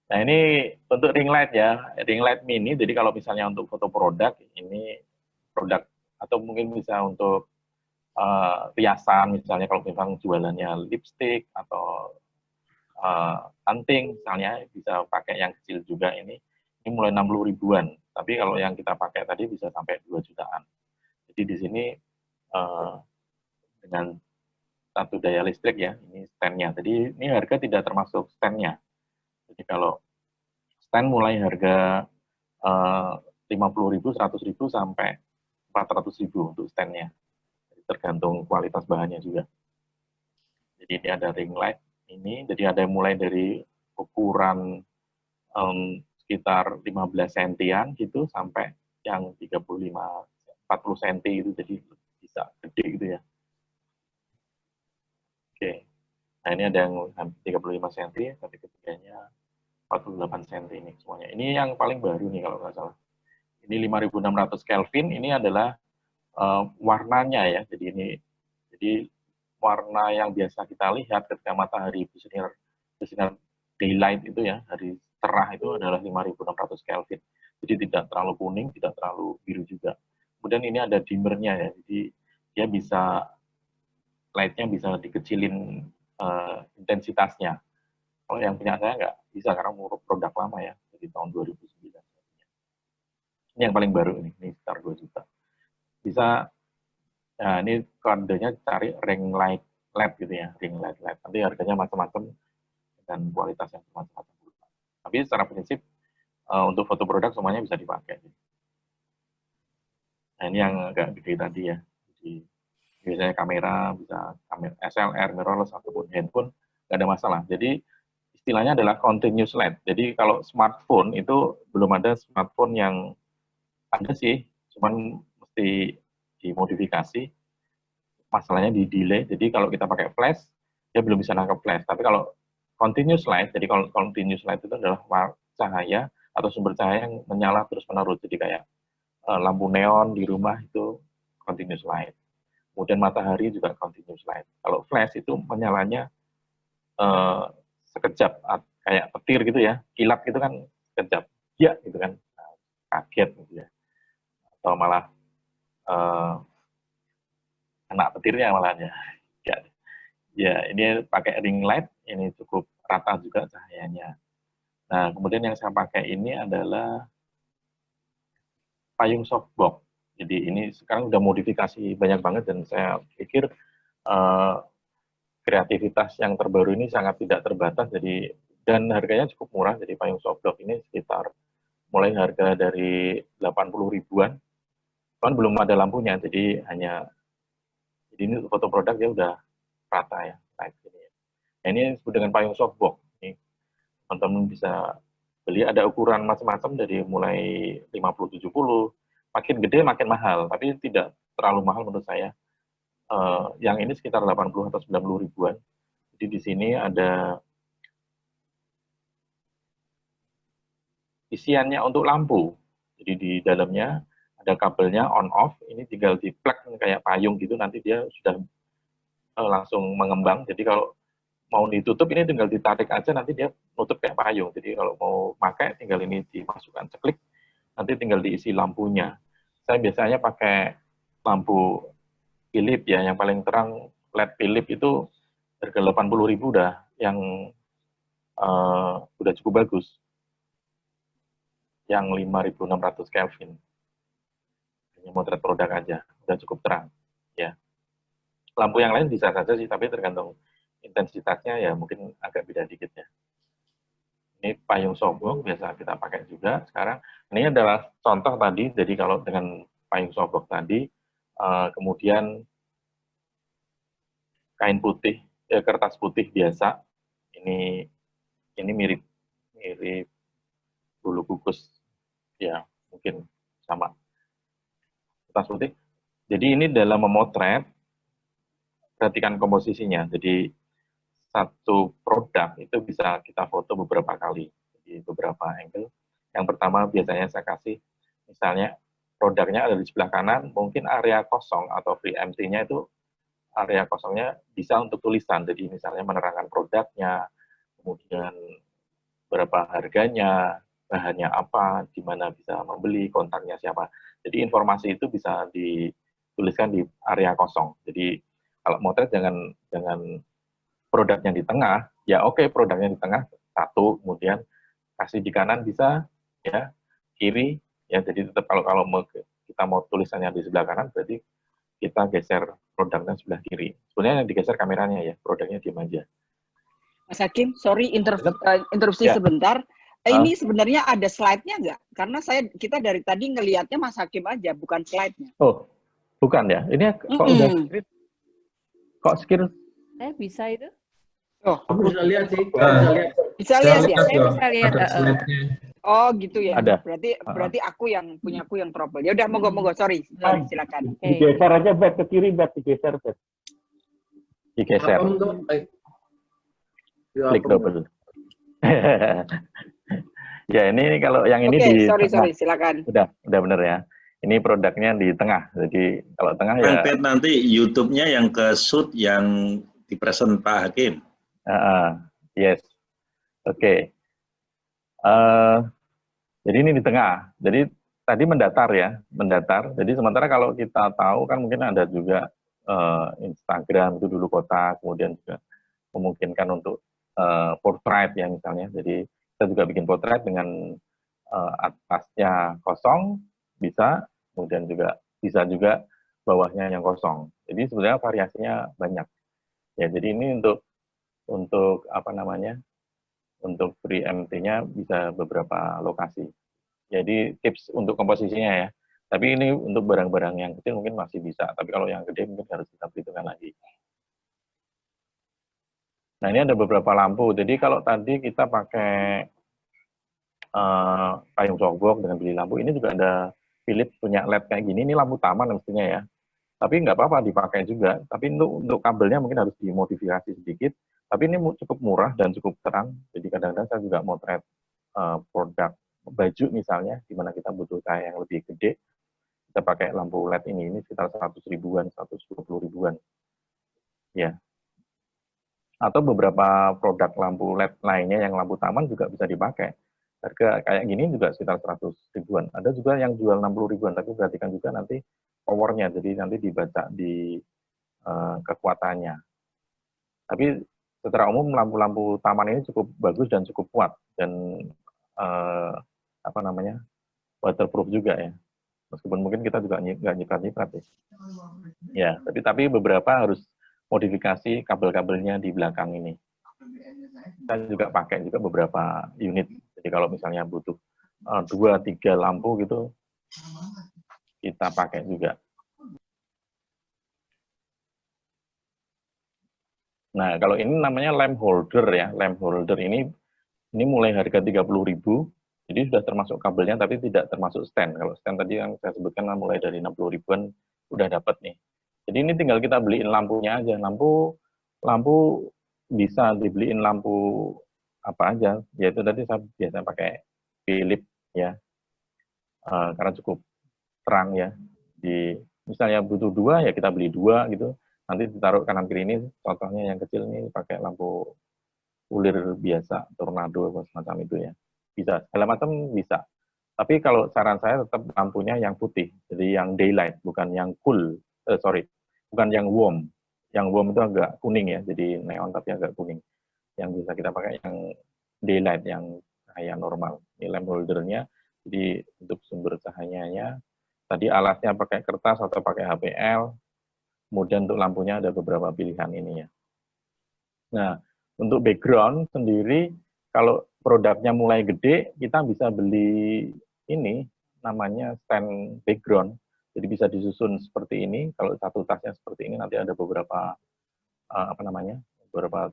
Nah ini untuk ring light ya, ring light mini. Jadi kalau misalnya untuk foto produk, ini produk atau mungkin bisa untuk riasan, misalnya kalau memang jualannya lipstick atau anting, misalnya bisa pakai yang kecil juga ini mulai 60 ribuan. Tapi kalau yang kita pakai tadi bisa sampai 2 jutaan. Jadi di sini dengan satu daya listrik ya, ini stand-nya. Jadi ini harga tidak termasuk stand-nya. Jadi kalau stand mulai harga 50.000, 100.000 sampai 400.000 untuk stand-nya. Tergantung kualitas bahannya juga. Jadi ini ada ring light ini, jadi ada mulai dari ukuran sekitar 15 sentian gitu sampai yang 35, 40 cm itu, jadi bisa gede gitu ya. Nah, ini ada yang hampir 35 cm, tapi ketiganya 48 cm ini semuanya. Ini yang paling baru nih kalau nggak salah. Ini 5600 Kelvin, ini adalah warnanya ya. Jadi warna yang biasa kita lihat ketika matahari bersinar daylight itu ya, hari cerah itu adalah 5600 Kelvin. Jadi tidak terlalu kuning, tidak terlalu biru juga. Kemudian ini ada dimmernya ya, jadi dia bisa light-nya bisa dikecilin intensitasnya. Kalau yang punya saya nggak bisa karena produk lama ya, dari tahun 2009. Ini yang paling baru ini sekitar 2 juta. Bisa, nah ini kodenya cari ring light LED gitu ya, ring light LED. Nanti harganya macam-macam dan kualitas yang macam-macam. Tapi secara prinsip untuk foto produk semuanya bisa dipakai. Nah ini yang agak gede tadi ya. Jadi biasanya kamera, bisa kamera SLR, mirrorless, ataupun handphone, nggak ada masalah. Jadi istilahnya adalah continuous LED. Jadi kalau smartphone itu belum ada smartphone yang ada sih, cuman mesti dimodifikasi. Masalahnya di delay. Jadi kalau kita pakai flash, dia belum bisa nangkap flash. Tapi kalau continuous light, jadi kalau continuous light itu adalah cahaya atau sumber cahaya yang menyala terus-menerus. Jadi kayak lampu neon di rumah itu continuous light. Kemudian matahari juga continuous light. Kalau flash itu menyalanya sekejap, kayak petir gitu ya, kilat gitu kan sekejap, ya gitu kan, kaget gitu ya. Atau malah kena petirnya malahnya. Ya, ini pakai ring light, ini cukup rata juga cahayanya. Nah, kemudian yang saya pakai ini adalah payung softbox. Jadi ini sekarang udah modifikasi banyak banget dan saya pikir kreativitas yang terbaru ini sangat tidak terbatas. Jadi dan harganya cukup murah. Jadi payung softbox ini sekitar mulai harga dari 80 ribuan. Kan belum ada lampunya, jadi ini foto produk dia udah rata ya, kayak gini. Nah, ini disebut dengan payung softbox. Ini teman-teman bisa beli, ada ukuran macam-macam dari mulai 50-70, makin gede makin mahal, tapi tidak terlalu mahal menurut saya. Yang ini sekitar 80 atau 90 ribuan. Jadi di sini ada isiannya untuk lampu. Jadi di dalamnya ada kabelnya on off, ini tinggal di plug kayak payung gitu, nanti dia sudah langsung mengembang. Jadi kalau mau ditutup ini tinggal ditarik aja, nanti dia nutup kayak payung. Jadi kalau mau pakai tinggal ini dimasukkan ceklik, nanti tinggal diisi lampunya. Saya biasanya pakai lampu Philips ya, yang paling terang LED Philips itu harga 80.000 udah yang udah cukup bagus. Yang 5600 Kelvin. Ini motret produk aja, udah cukup terang ya. Lampu yang lain bisa saja sih, tapi tergantung intensitasnya ya, mungkin agak beda dikit ya. Ini payung softbox biasa kita pakai juga sekarang. Ini adalah contoh tadi, jadi kalau dengan payung softbox tadi, kemudian kain putih, kertas putih biasa, ini mirip bulu kukus ya, mungkin sama kertas putih. Jadi ini dalam memotret, perhatikan komposisinya. Jadi satu produk itu bisa kita foto beberapa kali, jadi beberapa angle. Yang pertama biasanya saya kasih, misalnya produknya ada di sebelah kanan, mungkin area kosong atau free empty-nya itu area kosongnya bisa untuk tulisan. Jadi misalnya menerangkan produknya, kemudian berapa harganya, bahannya apa, di mana bisa membeli, kontaknya siapa. Jadi informasi itu bisa dituliskan di area kosong. Jadi kalau motret jangan produknya di tengah, ya oke, produknya di tengah satu, kemudian kasih di kanan bisa, ya kiri, ya jadi tetap kalau kita mau tulisannya di sebelah kanan, berarti kita geser produknya sebelah kiri. Sebenarnya yang digeser kameranya ya, produknya diam aja. Mas Hakim, sorry interupsi Ya. sebentar. Ini sebenarnya ada slide-nya nggak? Karena kita dari tadi ngelihatnya Mas Hakim aja, bukan slide-nya. Oh, bukan ya? Ini kok udah screen? Kok screen? Bisa itu? Oh, Aku bisa lihat sih. bisa lihat ya? Saya bisa lihat. Oh gitu ya. Ada. Berarti aku yang trouble. Ya udah monggo sorry silakan. Digeser aja, Bet, ke kiri, Bet, digeser, Bet. Digeser. Ya, klik double. Ya, ini kalau yang ini di sorry, tengah. silakan. Udah bener ya. Ini produknya di tengah. Jadi kalau tengah Kang ya. Bet, nanti YouTube-nya yang ke shoot yang dipresent Pak Hakim. Yes. Oke. Jadi ini di tengah. Jadi tadi mendatar ya, mendatar. Jadi sementara kalau kita tahu kan mungkin ada juga Instagram itu dulu kotak, kemudian juga memungkinkan untuk portrait ya misalnya. Jadi kita juga bikin portrait dengan atasnya kosong bisa, kemudian juga bisa juga bawahnya yang kosong. Jadi sebenarnya variasinya banyak. Ya, jadi ini untuk apa namanya? Untuk free MT-nya bisa beberapa lokasi. Jadi tips untuk komposisinya ya. Tapi ini untuk barang-barang yang kecil mungkin masih bisa. Tapi kalau yang gede mungkin harus kita perhitungkan lagi. Nah, ini ada beberapa lampu. Jadi kalau tadi kita pakai payung softbox dengan beli lampu, ini juga ada Philips punya LED kayak gini. Ini lampu taman mestinya ya. Tapi nggak apa-apa dipakai juga. Tapi untuk kabelnya mungkin harus dimodifikasi sedikit. Tapi ini cukup murah dan cukup terang. Jadi kadang-kadang saya juga motret produk baju misalnya, di mana kita butuh cahaya yang lebih gede, kita pakai lampu LED ini sekitar 100 ribuan, 120 ribuan. Ya. Atau beberapa produk lampu LED lainnya yang lampu taman juga bisa dipakai. Harga kayak gini juga sekitar 100 ribuan. Ada juga yang jual 60 ribuan, tapi perhatikan juga nanti powernya, jadi nanti dibaca di kekuatannya. Tapi secara umum lampu-lampu taman ini cukup bagus dan cukup kuat dan apa namanya waterproof juga ya. Meskipun mungkin kita juga nggak nyiprat-nyiprat ya. Ya, tapi beberapa harus modifikasi kabel-kabelnya di belakang ini. Kita juga pakai juga beberapa unit. Jadi kalau misalnya butuh 2-3 lampu gitu, kita pakai juga. Nah, kalau ini namanya lamp holder ya. Lamp holder ini mulai harga 30.000. Jadi sudah termasuk kabelnya tapi tidak termasuk stand. Kalau stand tadi yang saya sebutkan mulai dari 60 ribuan udah dapat nih. Jadi ini tinggal kita beliin lampunya aja. Lampu bisa dibeliin lampu apa aja. Yaitu tadi saya biasanya pakai Philips ya. Karena cukup terang ya. Misalnya butuh 2 ya kita beli 2 gitu. Nanti ditaruh kanan kiri ini, contohnya yang kecil ini pakai lampu ulir biasa, tornado semacam itu ya. Bisa, segala macam bisa. Tapi kalau saran saya tetap lampunya yang putih, jadi yang daylight, bukan yang cool, bukan yang warm. Yang warm itu agak kuning ya, jadi neon tapi agak kuning. Yang bisa kita pakai yang daylight, yang cahaya normal. Ini lamp holdernya, jadi untuk sumber cahayanya, tadi alasnya pakai kertas atau pakai HPL, kemudian untuk lampunya ada beberapa pilihan ini ya. Nah, untuk background sendiri, kalau produknya mulai gede, kita bisa beli ini, namanya stand background. Jadi bisa disusun seperti ini, kalau satu tasnya seperti ini, nanti ada beberapa, beberapa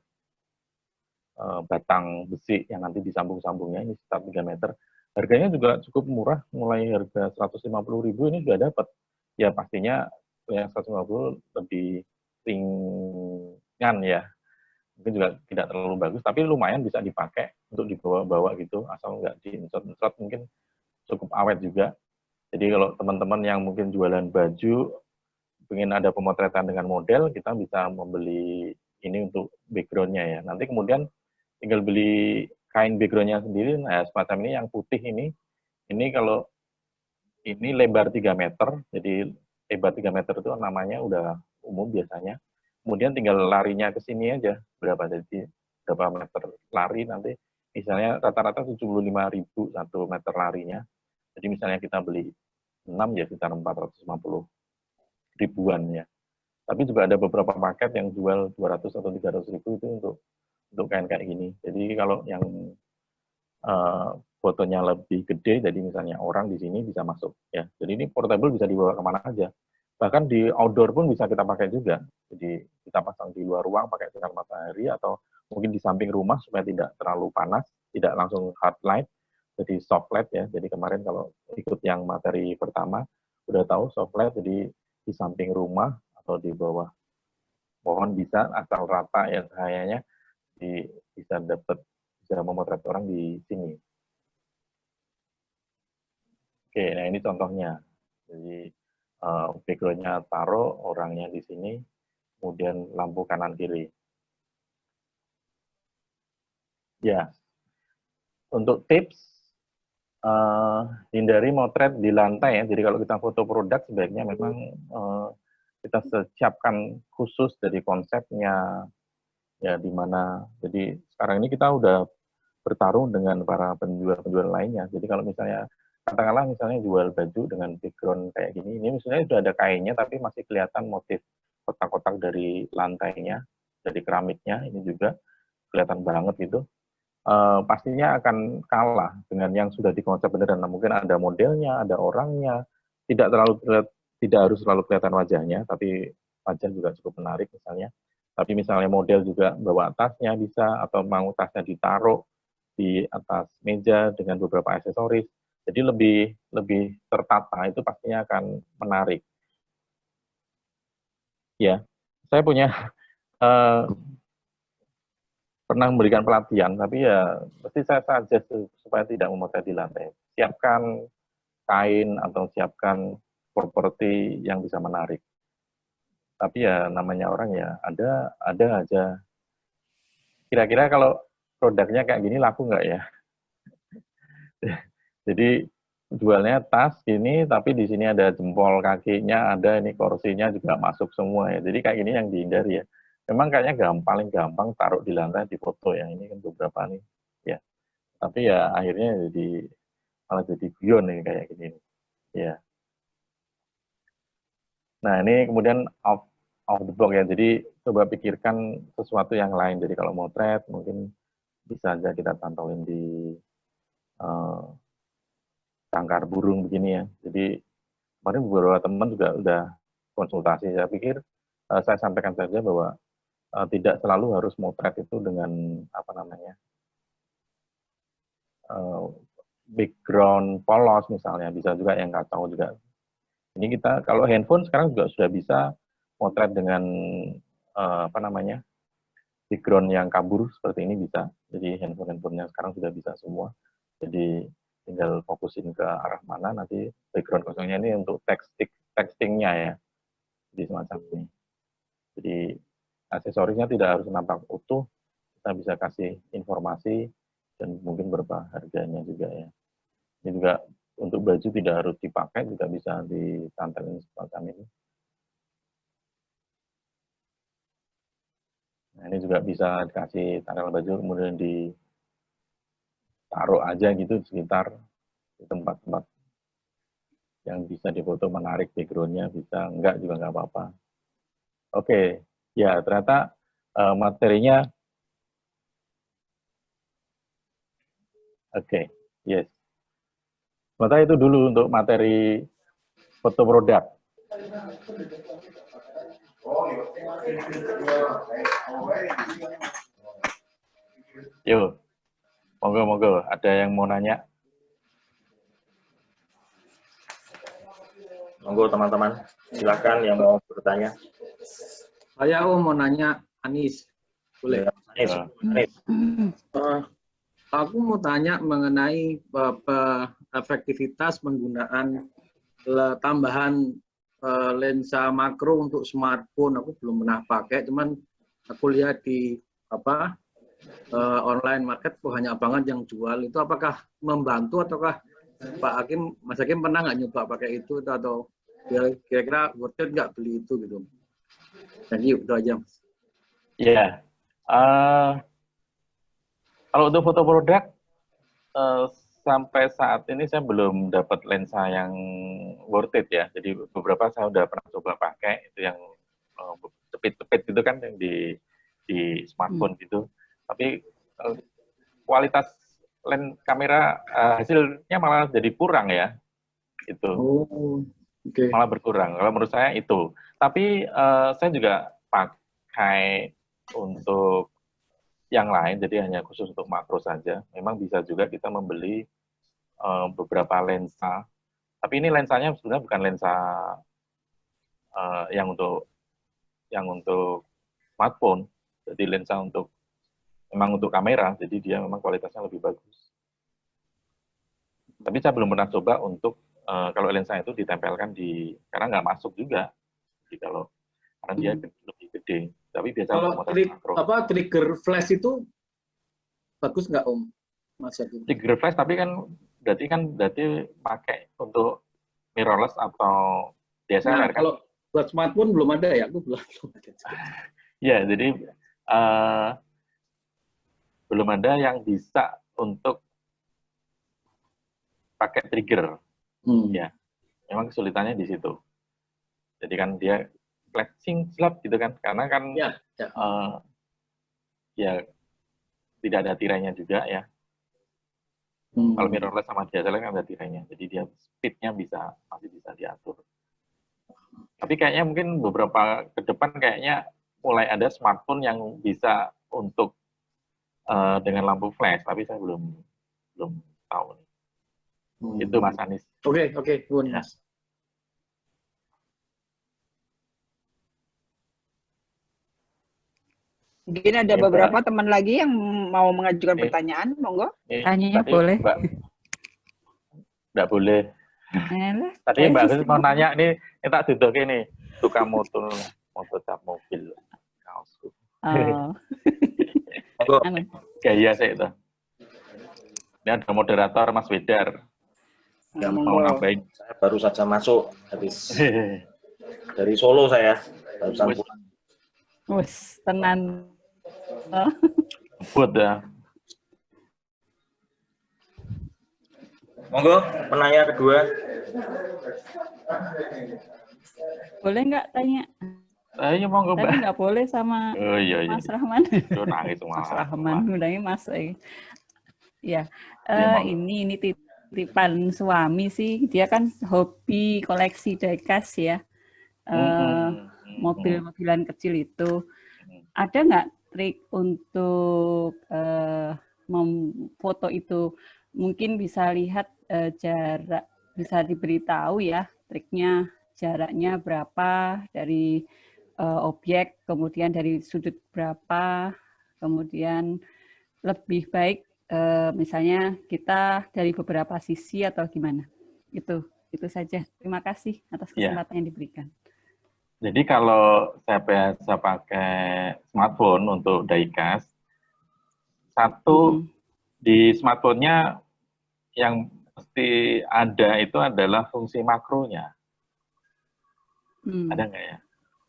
batang besi yang nanti disambung-sambungnya, ini sekitar 3 meter. Harganya juga cukup murah, mulai harga 150.000 ini sudah dapat. Ya pastinya yang 150 lebih ringan ya, mungkin juga tidak terlalu bagus, tapi lumayan bisa dipakai untuk dibawa-bawa gitu, asal nggak diinsert-insert, mungkin cukup awet juga. Jadi kalau teman-teman yang mungkin jualan baju, ingin ada pemotretan dengan model, kita bisa membeli ini untuk background-nya ya. Nanti kemudian tinggal beli kain background-nya sendiri, nah semacam ini yang putih ini kalau ini lebar 3 meter, jadi lebar 3 meter itu namanya udah umum biasanya. Kemudian tinggal larinya ke sini aja, berapa meter lari nanti. Misalnya rata-rata 75.000 1 meter larinya. Jadi misalnya kita beli 6 ya sekitar 450 ribuan ya. Tapi juga ada beberapa paket yang jual 200 atau 300 ribu itu untuk kain kayak gini. Jadi kalau yang fotonya lebih gede, jadi misalnya orang di sini bisa masuk ya. Jadi ini portable bisa dibawa kemana aja. Bahkan di outdoor pun bisa kita pakai juga. Jadi kita pasang di luar ruang pakai sinar matahari atau mungkin di samping rumah supaya tidak terlalu panas, tidak langsung hard light, jadi soft light ya. Jadi kemarin kalau ikut yang materi pertama udah tahu soft light, jadi di samping rumah atau di bawah pohon bisa asal rata ya cahayanya. Jadi bisa memotret orang di sini. Oke, nah ini contohnya. Jadi background-nya taruh, orangnya di sini, kemudian lampu kanan kiri. Ya, untuk tips, hindari motret di lantai ya. Jadi kalau kita foto produk sebaiknya memang kita siapkan khusus dari konsepnya, ya di mana. Jadi sekarang ini kita udah bertarung dengan para penjual-penjual lainnya. Jadi kalau misalnya katakanlah misalnya jual baju dengan background kayak gini, ini misalnya sudah ada kainnya tapi masih kelihatan motif kotak-kotak dari lantainya, dari keramiknya, ini juga kelihatan banget gitu. Pastinya akan kalah dengan yang sudah dikonsep beneran. Nah, mungkin ada modelnya, ada orangnya, tidak harus selalu kelihatan wajahnya, tapi wajah juga cukup menarik misalnya. Tapi misalnya model juga bawa tasnya bisa, atau mau tasnya ditaruh di atas meja dengan beberapa aksesoris. Jadi lebih tertata, itu pastinya akan menarik. Ya, saya punya pernah memberikan pelatihan, tapi ya pasti saya suggest supaya tidak memotret di lantai. Siapkan kain atau siapkan properti yang bisa menarik. Tapi ya namanya orang ya ada aja. Kira-kira kalau produknya kayak gini laku nggak ya? Jadi jualnya tas gini, tapi di sini ada jempol kakinya, ada ini kursinya juga masuk semua ya. Jadi kayak gini yang dihindari ya. Memang kayaknya paling gampang taruh di lantai di foto yang ini kan beberapa nih ya. Tapi ya akhirnya malah jadi guyon nih kayak gini ya. Nah ini kemudian off the box ya. Jadi coba pikirkan sesuatu yang lain. Jadi kalau motret mungkin bisa aja kita tantolin di sangkar burung begini ya. Jadi kemarin beberapa teman juga udah konsultasi. Saya pikir saya sampaikan saja bahwa tidak selalu harus motret itu dengan apa namanya background polos misalnya, bisa juga yang kacau juga. Ini kita kalau handphone sekarang juga sudah bisa motret dengan apa namanya background yang kabur seperti ini bisa. Jadi handphonenya sekarang sudah bisa semua. Jadi tinggal fokusin ke arah mana, nanti background kosongnya ini untuk textingnya ya. Jadi semacam ini. Jadi aksesorisnya tidak harus nampak utuh, kita bisa kasih informasi dan mungkin berapa harganya juga ya. Ini juga untuk baju tidak harus dipakai, juga bisa ditantengin semacam ini. Nah, ini juga bisa dikasih tanggal baju, kemudian ditaruh aja gitu di sekitar di tempat-tempat yang bisa difoto menarik background-nya, bisa enggak juga enggak apa-apa. Oke, ya ternyata materinya oke, yes. Maka itu dulu untuk materi foto produk. Yuk, monggo, ada yang mau nanya? Monggo teman-teman, silakan yang mau bertanya. Saya mau nanya Anis, boleh? Anis. Aku mau tanya mengenai efektivitas penggunaan tambahan lensa makro untuk smartphone. Aku belum pernah pakai, cuman aku lihat di online market banyak banget yang jual. Itu apakah membantu ataukah Mas Hakim pernah nggak nyoba pakai itu atau kira-kira worth it nggak beli itu gitu? Thank you, itu aja. Ya, kalau untuk foto produk sampai saat ini saya belum dapat lensa yang worth it ya. Jadi beberapa saya udah pernah coba pakai itu yang cepit-cepit gitu kan yang di smartphone gitu. Tapi kualitas kamera hasilnya malah jadi kurang ya. Itu. Oh, okay. Malah berkurang. Kalau menurut saya itu. Tapi saya juga pakai untuk yang lain, jadi hanya khusus untuk makro saja. Memang bisa juga kita membeli beberapa lensa. Tapi ini lensanya sebenarnya bukan lensa yang untuk smartphone. Jadi lensa untuk memang untuk kamera, jadi dia memang kualitasnya lebih bagus. Tapi saya belum pernah coba untuk kalau lensa itu ditempelkan karena nggak masuk juga. Jadi karena dia lebih gede. Tapi biasa Kalau untuk motret makro. trigger flash itu bagus nggak Om? Mas Hakim? Trigger flash tapi berarti pakai untuk mirrorless atau DSLR Nah, kan? kalau buat smartphone belum ada ya? Aku belum ada. Ya, jadi belum ada yang bisa untuk pakai trigger. Ya, memang kesulitannya di situ. Jadi kan dia flashing slap gitu kan, karena kan ya tidak ada tirainya juga ya. Kalau mirrorless sama DSLR kan ada tirainya, jadi dia speednya masih bisa diatur. Tapi kayaknya mungkin beberapa ke depan kayaknya mulai ada smartphone yang bisa untuk dengan lampu flash, tapi saya belum tahu. Itu Mas Anies. Oke, Bun. Ya. Mungkin ada beberapa teman lagi yang mau mengajukan pertanyaan, monggo. Tanyanya boleh. Nggak boleh. Tadi Mbak Agus mau nanya, ini tak duduk ini, tukang motor cap mobil. Kaosku. Gaya saya itu. Ini ada moderator Mas Wedar. Ya, mau ngapain? Saya baru saja masuk habis dari Solo saya. Barusan pulang. Wes, tenan. Buat ya. Monggo, penanya kedua. Boleh nggak tanya? Ayo monggo, Mbak. Tadi nggak boleh sama Mas Rahman. Mas Rahman, undangnya Mas. Ya, ini titipan suami sih. Dia kan hobi koleksi diecast ya. Mobil-mobilan kecil itu. Ada nggak trik untuk memfoto itu? Mungkin bisa lihat jarak, bisa diberitahu ya triknya, jaraknya berapa dari objek, kemudian dari sudut berapa, kemudian lebih baik misalnya kita dari beberapa sisi atau gimana. Itu saja. Terima kasih atas kesempatan yang diberikan. Jadi kalau saya biasa pakai smartphone untuk diecast, di smartphone-nya yang mesti ada itu adalah fungsi makronya. Ada nggak ya?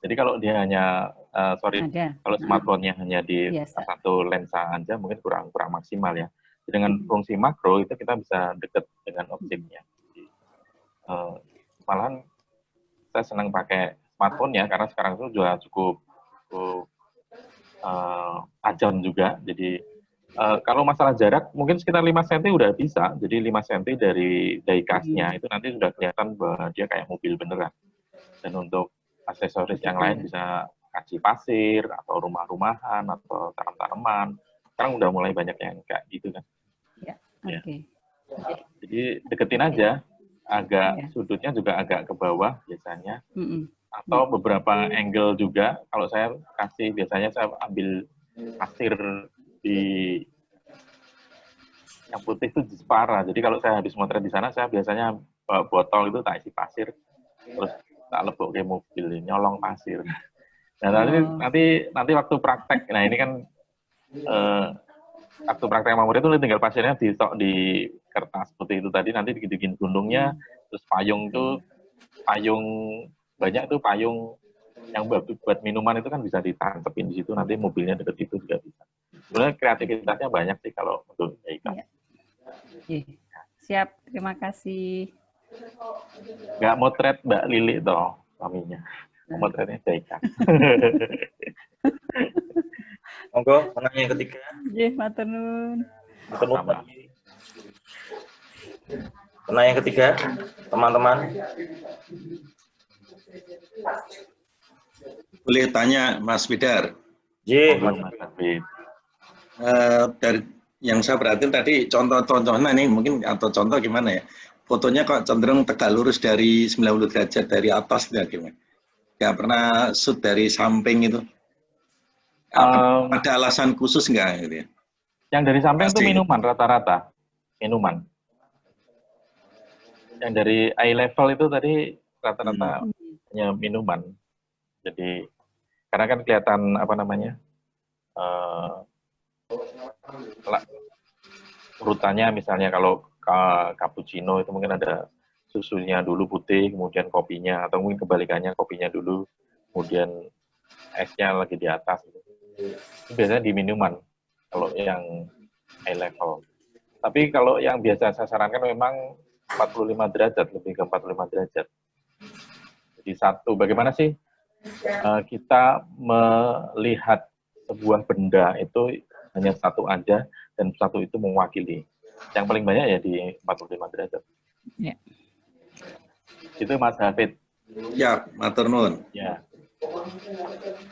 Jadi kalau dia hanya, kalau smartphone-nya hanya di satu lensa aja mungkin kurang maksimal ya. Dengan fungsi makro itu kita bisa dekat dengan objeknya. Jadi, malahan saya senang pakai smartphone ya, karena sekarang itu juga cukup tajam juga. Jadi kalau masalah jarak mungkin sekitar 5 cm udah bisa. Jadi 5 cm dari diecast-nya itu nanti sudah kelihatan bahwa dia kayak mobil beneran. Dan untuk aksesoris yang lain bisa kaci pasir atau rumah-rumahan atau tanam-tanaman. Sekarang udah mulai banyak yang kayak gitu kan. Ya, Jadi deketin aja, sudutnya juga agak ke bawah biasanya. Atau beberapa angle juga. Kalau saya kasih, biasanya saya ambil pasir yang putih itu di Jepara. Jadi kalau saya habis motret di sana, saya biasanya bawa botol itu tak isi pasir, terus tak lebok ke mobil, nyolong pasir. Nah nanti waktu praktek, nah ini kan waktu praktek mamur itu tinggal pasirnya ditok di kertas putih itu tadi, nanti dibikin gunungnya, terus payung banyak tuh payung yang buat minuman itu kan bisa ditangkepin di situ, nanti mobilnya deket itu juga bisa. Sebenarnya kreativitasnya banyak sih kalau untuk diecast. Siap, terima kasih. Nggak motret Mbak Lili toh suaminya, motretnya diecast. Monggo, penanya yang ketiga. Matur nuwun. Penanya yang ketiga, teman-teman. Boleh tanya Mas Widar? Dari yang saya perhatiin tadi contoh-contohnya nih mungkin atau contoh gimana ya? Fotonya kok cenderung tegak lurus dari 90 derajat dari atas ya gimana? Nggak pernah shoot dari samping itu. Ada alasan khusus nggak? Gitu ya? Yang dari samping itu Pasti. minuman rata-rata, minuman. Yang dari eye level itu tadi rata-rata hanya minuman. Jadi karena kan kelihatan apa namanya urutannya, misalnya kalau cappuccino itu mungkin ada susunya dulu putih, kemudian kopinya, atau mungkin kebalikannya, kopinya dulu, kemudian esnya lagi di atas. Itu biasanya di minuman kalau yang high level. Tapi kalau yang biasa saya sarankan memang 45 derajat, lebih ke 45 derajat. Jadi satu, bagaimana sih kita melihat sebuah benda itu hanya satu aja, dan satu itu mewakili. Yang paling banyak ya di 45 derajat. Ya. Itu Mas Hafid. Ya, matur nuwun. Ya.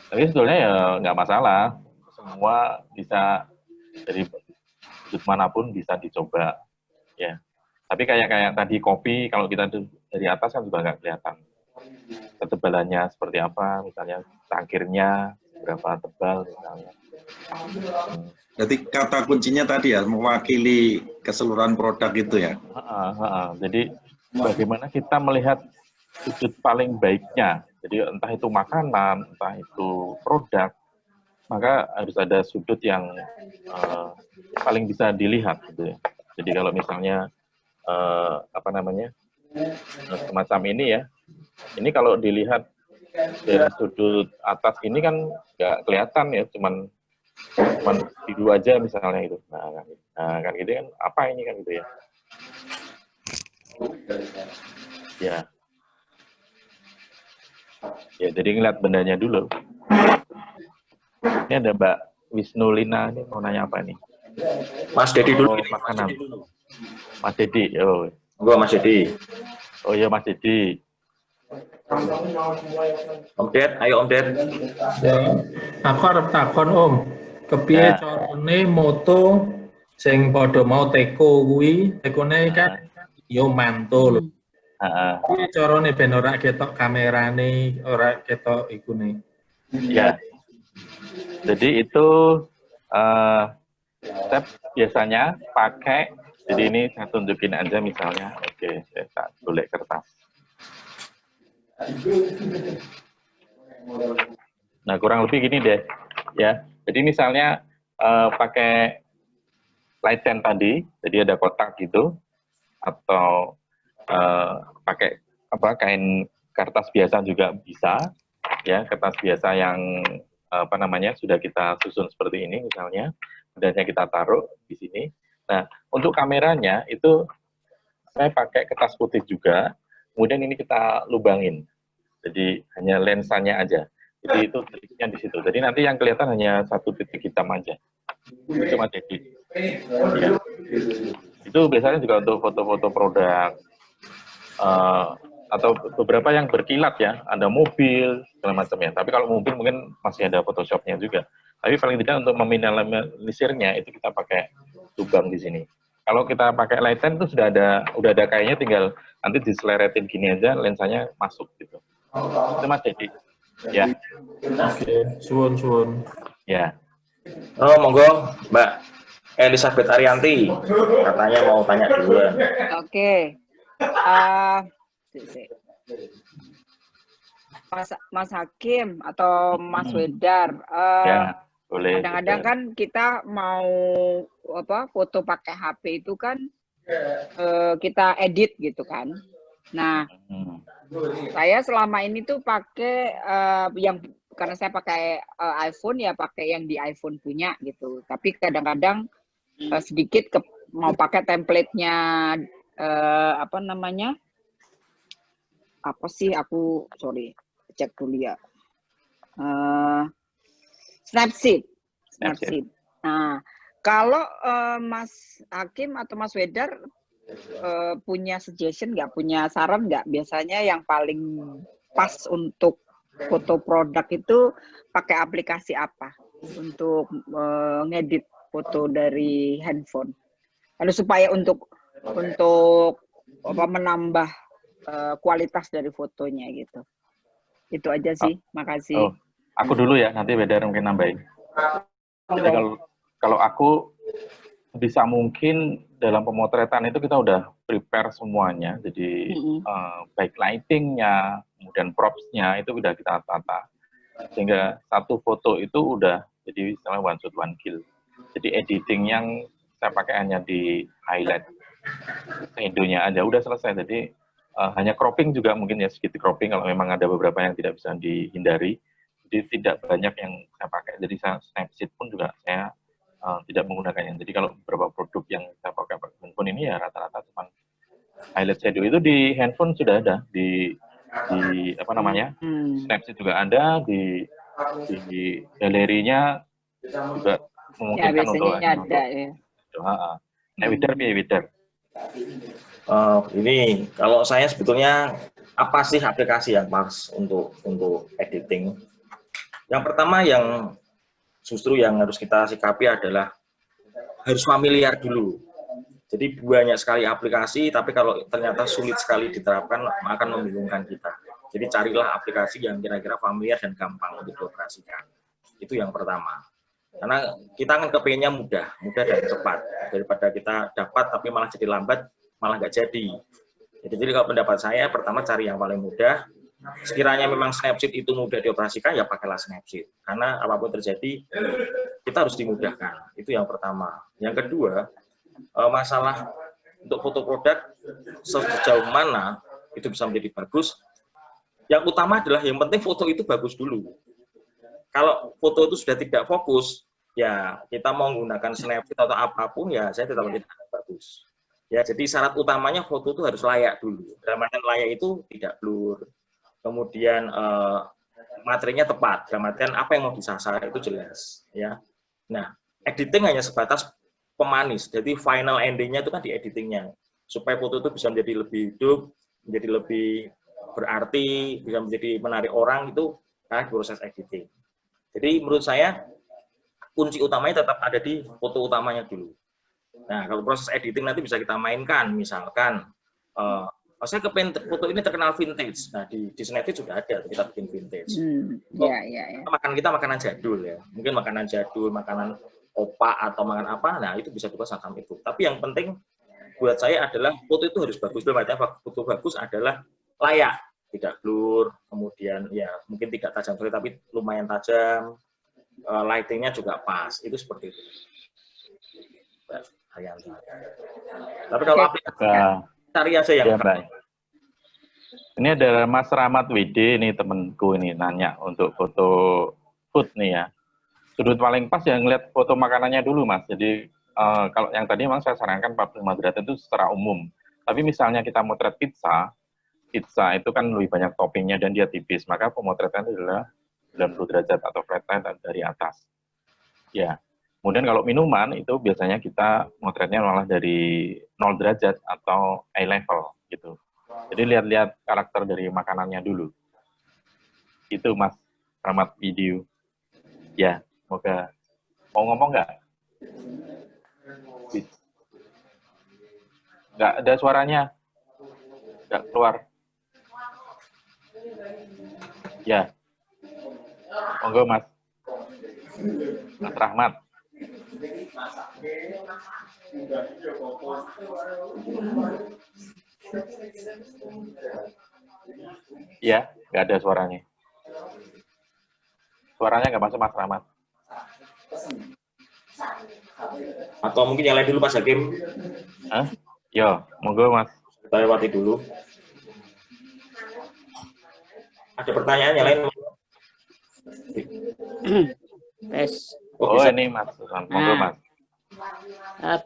Tapi sebetulnya ya nggak masalah. Semua bisa dari sudut manapun bisa dicoba. Ya. Tapi kayak tadi kopi, kalau kita dari atas kan juga nggak kelihatan. Ketebalannya seperti apa, misalnya cangkirnya berapa tebal misalnya. Jadi kata kuncinya tadi ya, mewakili keseluruhan produk itu ya. Jadi bagaimana kita melihat sudut paling baiknya. Jadi entah itu makanan, entah itu produk, maka harus ada sudut yang paling bisa dilihat gitu ya. Jadi kalau misalnya apa namanya semacam ini ya, ini kalau dilihat dari sudut atas ini kan nggak kelihatan ya, cuman biru aja misalnya gitu. Nah kan gitu kan, apa ini kan gitu ya. Ya. Ya, jadi ngeliat bendanya dulu. Ini ada Mbak Wisnulina, ini mau nanya apa nih? Mas Dedi dulu. Makanan. Mas Dedi, oh. Enggak, Mas Dedi. Oh iya, Mas Dedi. Om Ded, ayo Om Ded. Ya, aku arep takon Om, kepiye Ya. carane moto sing padha mau teko kuwi, tekone kan yo mantul. Piye carane ben ora ketok kamerane, ora ketok ikune. Ya. Jadi itu step biasanya pakai, jadi ini saya tunjukin aja misalnya. Oke, saya golek kertas. Nah, kurang lebih gini deh, ya. Jadi misalnya pakai lighten tadi, jadi ada kotak gitu, atau pakai apa kain kertas biasa juga bisa, ya, kertas biasa yang apa namanya sudah kita susun seperti ini misalnya, kemudian kita taruh di sini. Nah, untuk kameranya itu saya pakai kertas putih juga, kemudian ini kita lubangin. Jadi hanya lensanya aja. Jadi itu triknya di situ. Jadi nanti yang kelihatan hanya satu titik hitam aja. Cuma jadi. Ya. Itu biasanya juga untuk foto-foto produk atau beberapa yang berkilat ya, ada mobil segala macamnya. Tapi kalau mobil mungkin masih ada Photoshopnya juga. Tapi paling tidak untuk meminimalisirnya itu kita pakai lubang di sini. Kalau kita pakai lighten itu udah ada kayaknya, tinggal nanti diseleretin gini aja, lensanya masuk gitu. Itu Mas Dedi. Ya. Oke, suwun. Ya. Oh, monggo Mbak Elizabeth Arianti. Katanya mau tanya duluan. Oke. Mas Hakim atau Mas Wedar. Ya, boleh. Kadang-kadang kan kita mau foto pakai HP itu kan kita edit gitu kan. Nah, saya selama ini tuh pakai karena saya pakai iPhone ya pakai yang di iPhone punya gitu. Tapi kadang-kadang sedikit mau pakai template-nya apa namanya? Apa sih aku cek dulu ya. Snapseed. Nah, kalau Mas Hakim atau Mas Wedar punya suggestion nggak, punya saran nggak? Biasanya yang paling pas untuk foto produk itu pakai aplikasi apa untuk ngedit foto dari handphone? Lalu supaya untuk menambah kualitas dari fotonya gitu. Itu aja sih. Makasih. Aku dulu ya, nanti Wedar mungkin nambahin. Jadi kalau aku bisa mungkin dalam pemotretan itu kita udah prepare semuanya. Jadi baik lightingnya, kemudian props-nya itu udah kita tata. Sehingga satu foto itu udah jadi misalnya one shot one kill. Jadi editing yang saya pakai hanya di highlight shadownya aja udah selesai. Jadi hanya cropping juga mungkin ya, sedikit cropping kalau memang ada beberapa yang tidak bisa dihindari. Jadi tidak banyak yang saya pakai. Jadi snapseed pun juga saya tidak menggunakannya. Jadi kalau beberapa produk yang saya pakai handphone ini ya rata-rata cuma highlight shadow itu di handphone sudah ada, di apa namanya, snapseed juga ada, di galerinya juga memungkinkan ya, untuk ada ya. Wider. Ini kalau saya sebetulnya apa sih aplikasi yang pas untuk editing? Yang pertama yang justru yang harus kita sikapi adalah harus familiar dulu. Jadi banyak sekali aplikasi, tapi kalau ternyata sulit sekali diterapkan, akan membingungkan kita. Jadi carilah aplikasi yang kira-kira familiar dan gampang untuk dioperasikan. Itu yang pertama. Karena kita kan kepengennya mudah dan cepat. Daripada kita dapat tapi malah jadi lambat, malah nggak jadi. Jadi kalau pendapat saya, pertama cari yang paling mudah. Sekiranya memang Snapseed itu mudah dioperasikan, ya pakailah Snapseed. Karena apapun terjadi, kita harus dimudahkan. Itu yang pertama. Yang kedua, masalah untuk foto produk, sejauh mana itu bisa menjadi bagus. Yang utama adalah, yang penting foto itu bagus dulu. Kalau foto itu sudah tidak fokus, ya kita mau menggunakan Snapseed atau apapun, ya saya tetap tidak bagus. Ya, jadi syarat utamanya foto itu harus layak dulu. Dalam artian layak itu tidak blur. Kemudian materinya tepat, dalam artian apa yang mau disasar itu jelas, ya. Nah, editing hanya sebatas pemanis, jadi final endingnya itu kan di editingnya, supaya foto itu bisa menjadi lebih hidup, menjadi lebih berarti, bisa menjadi menarik orang, itu karena proses editing. Jadi menurut saya kunci utamanya tetap ada di foto utamanya dulu. Nah, kalau proses editing nanti bisa kita mainkan, misalkan saya kepengen foto ini terkenal vintage. Nah, di Snapseed sudah ada, kita bikin vintage. Ya. Kita makanan jadul ya. Mungkin makanan jadul, makanan opak atau makan apa, nah itu bisa dibuat semacam itu. Tapi yang penting buat saya adalah foto itu harus bagus. Foto bagus adalah layak, tidak blur, kemudian ya mungkin tidak tajam sekali tapi lumayan tajam, lightingnya juga pas. Itu seperti itu. Tapi kalau aplikasinya cari aja yang baik. Ini ada Mas Rahmat WD, ini temanku ini nanya untuk foto food nih ya. Sudut paling pas yang ngeliat foto makanannya dulu Mas. Jadi kalau yang tadi memang saya sarankan 45 derajat itu secara umum. Tapi misalnya kita motret pizza itu kan lebih banyak toppingnya dan dia tipis. Maka pemotretan itu adalah 90 derajat atau flat line dari atas. Ya. Kemudian kalau minuman itu biasanya kita motretnya malah dari 0 derajat atau eye level gitu. Jadi lihat-lihat karakter dari makanannya dulu. Itu Mas Rahmat video. Ya, semoga mau ngomong nggak? Nggak ada suaranya. Nggak keluar. Ya. Monggo Mas. Mas Rahmat. Ya, nggak ada suaranya. Suaranya nggak masuk Mas Rahmat. Atau mungkin yang lain dulu Mas Hakim. Hah? Yo, monggo Mas. Kita lewati dulu. Ada pertanyaan yang lain? Tes. Oh, ini Mas. Monggo Mas.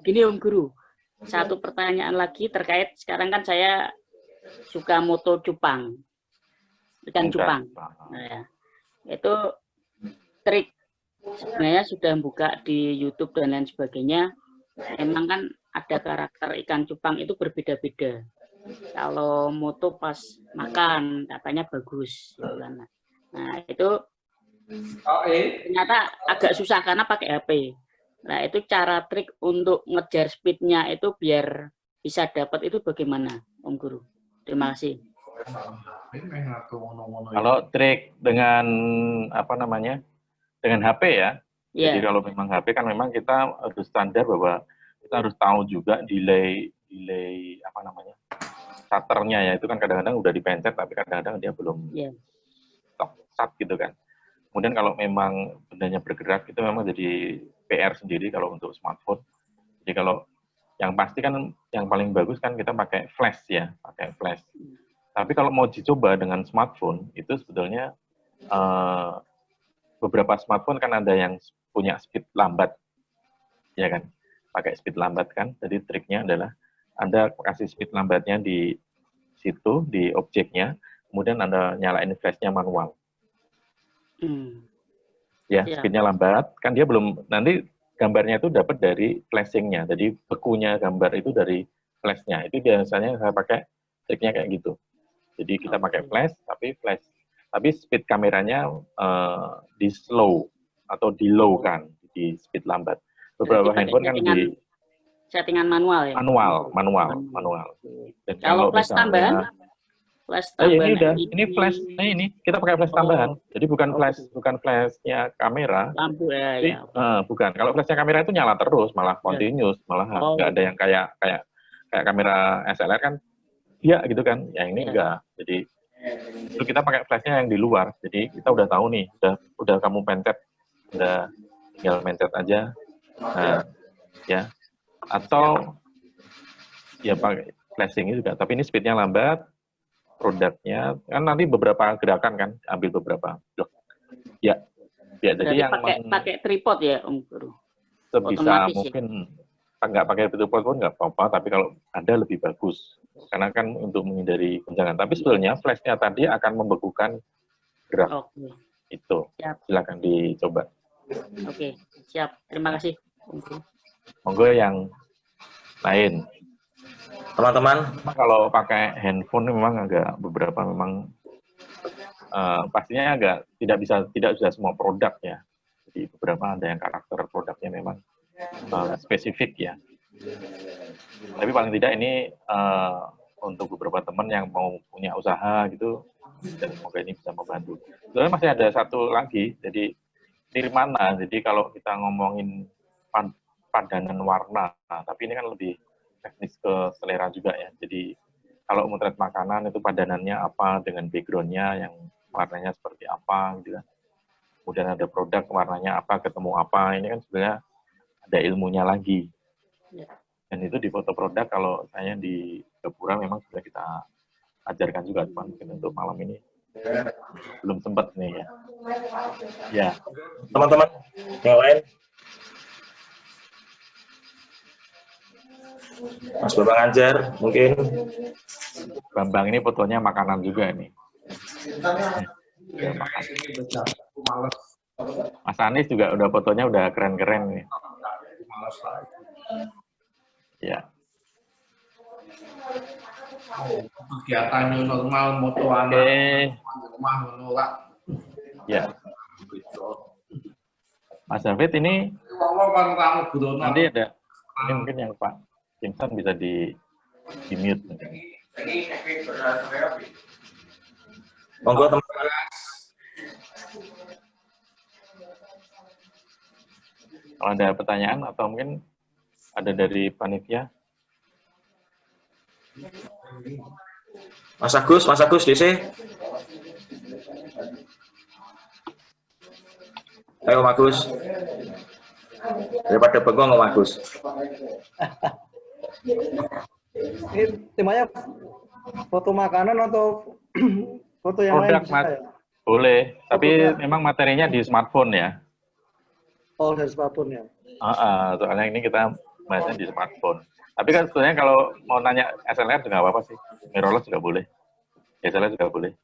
Begini Om Guru, satu pertanyaan lagi terkait sekarang kan saya suka moto cupang, ikan cupang. Nah, ya. Itu trik sebenarnya sudah buka di YouTube dan lain sebagainya. Emang kan ada karakter ikan cupang itu berbeda-beda. Kalau moto pas makan katanya bagus. Nah itu ternyata agak susah karena pakai HP. Nah itu cara trik untuk ngejar speednya itu biar bisa dapat itu bagaimana Om Guru? Terima kasih. Kalau trik dengan apa namanya dengan HP ya, Jadi kalau memang HP kan memang kita harus standar bahwa kita harus tahu juga delay apa namanya, shutternya ya, itu kan kadang-kadang udah dipencet tapi kadang-kadang dia belum stop gitu kan. Kemudian kalau memang bendanya bergerak itu memang jadi PR sendiri kalau untuk smartphone. Jadi kalau yang pasti kan yang paling bagus kan kita pakai flash ya, pakai flash. Tapi kalau mau dicoba dengan smartphone itu sebetulnya beberapa smartphone kan ada yang punya speed lambat, ya kan? Pakai speed lambat kan. Jadi triknya adalah Anda kasih speed lambatnya di situ, di objeknya, kemudian Anda nyalain flashnya manual. Ya, speednya lambat, kan dia belum, nanti gambarnya itu dapat dari flashing-nya, jadi bekunya gambar itu dari flash-nya. Itu biasanya saya pakai triknya kayak gitu. Jadi kita pakai flash, tapi speed kameranya di slow atau di low kan, di speed lambat. Beberapa handphone kan di settingan manual ya? Manual. Dan kalau flash tambahan? Ini flash, ini kita pakai flash tambahan. Jadi bukan flashnya kamera. Lampu ya. Bukan. Kalau flashnya kamera itu nyala terus, malah continuous, malah nggak ada yang kayak kamera SLR kan, ya gitu kan. Yang ini enggak. Jadi itu kita pakai flashnya yang di luar. Jadi kita udah tahu nih, udah kamu pencet, udah tinggal pencet aja. Nah, ya. Atau ya pakai flashing juga. Tapi ini speednya lambat. Produknya kan nanti beberapa gerakan kan, ambil beberapa blok. Ya jadi yang pakai tripod ya Om Guru. Sebisa mungkin nggak pakai tripod pun nggak apa-apa, tapi kalau ada lebih bagus karena kan untuk menghindari goncangan. Tapi sebetulnya flashnya tadi akan membekukan gerak. Itu silakan dicoba. Oke, siap. Terima kasih Om Guru. Monggo yang lain. Teman-teman, kalau pakai handphone memang agak beberapa memang pastinya agak tidak bisa semua produk ya. Jadi beberapa ada yang karakter produknya memang spesifik ya. Tapi paling tidak ini untuk beberapa teman yang mau punya usaha gitu, dan semoga ini bisa membantu. Sebenarnya masih ada satu lagi, jadi nirmana. Jadi kalau kita ngomongin padanan warna, tapi ini kan lebih teknis ke selera juga ya. Jadi kalau motret makanan itu padanannya apa dengan background-nya yang warnanya seperti apa gitu kan. Kemudian ada produk warnanya apa ketemu apa, ini kan sebenarnya ada ilmunya lagi. Dan itu di foto produk kalau saya di Gapura memang sudah kita ajarkan juga, cuman mungkin untuk malam ini belum sempat nih ya. Ya, teman-teman yang lain. Mas Bambang Anjar, mungkin. Bambang ini fotonya makanan juga ini. Mas Anies juga udah fotonya udah keren-keren nih. Ya. Kegiatan yang normal, moto anak, rumah menolak. Ya. Mas David ini nanti ada, ini mungkin yang Pak Jameson bisa di mute. Monggo teman-teman. Kalau ada pertanyaan atau mungkin ada dari panitia. Mas Agus DC. Ayo Mas Agus. Daripada bengong Mas Agus. Ini temanya foto makanan atau foto yang produk, lain? Ya? Boleh, tapi memang materinya di smartphone ya. Oh, dari smartphone ya. Soalnya ini kita bahasnya di smartphone. Tapi kan sebenarnya kalau mau nanya SLR juga apa-apa sih. Mirrorless juga boleh. SLR juga boleh.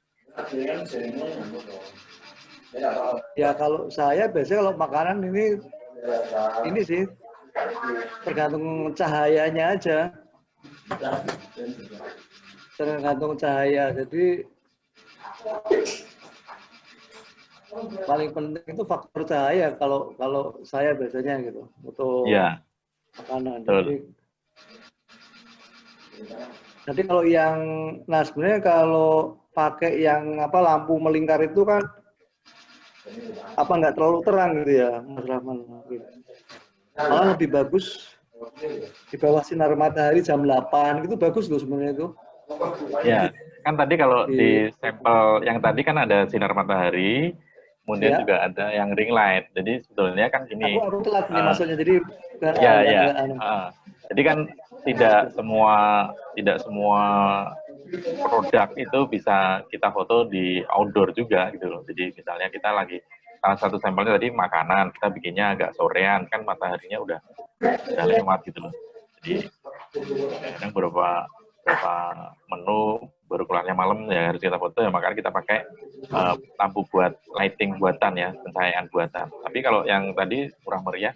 Ya kalau saya biasanya kalau makanan ini sih tergantung cahayanya aja. Tergantung cahaya. Jadi paling penting itu faktor cahaya kalau saya biasanya gitu untuk makanan. Jadi kalau sebenarnya kalau pakai yang lampu melingkar itu kan apa nggak terlalu terang gitu ya, Mas Rahman. Malah lebih bagus di bawah sinar matahari jam 8 itu bagus loh sebenarnya itu. Ya, kan tadi kalau di sampel yang tadi kan ada sinar matahari, kemudian ya. juga ada yang ring light. Jadi sebetulnya kan gini. Aku telat nih maksudnya, jadi jadi kan tidak semua produk itu bisa kita foto di outdoor juga gitu loh. Jadi misalnya kita lagi salah satu sampelnya tadi makanan, kita bikinnya agak sorean, kan mataharinya udah lewat gitu loh. Jadi kadang beberapa menu baru keluarnya malam ya harus kita foto, ya makanya kita pakai lampu buat lighting buatan ya, pencahayaan buatan. Tapi kalau yang tadi murah meriah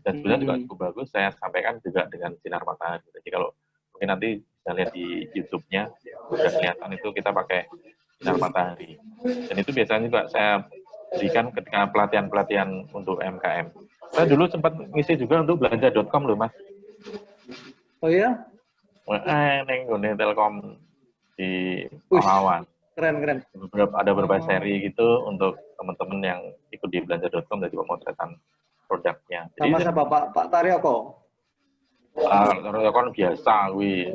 dan sebenarnya juga cukup bagus, saya sampaikan juga dengan sinar matahari. Jadi kalau mungkin nanti bisa lihat di YouTube-nya sudah kelihatan itu kita pakai sinar matahari. Dan itu biasanya juga saya berikan ketika pelatihan-pelatihan untuk MKM. Saya dulu sempat ngisi juga untuk belanja.com loh, Mas. Oh iya? Neng Telkom di Pahlawan. Keren. Ada beberapa seri gitu untuk teman-teman yang ikut di belanja.com dari pemotretan produknya. Sama siapa Pak Taryoko? Taryoko kan biasa,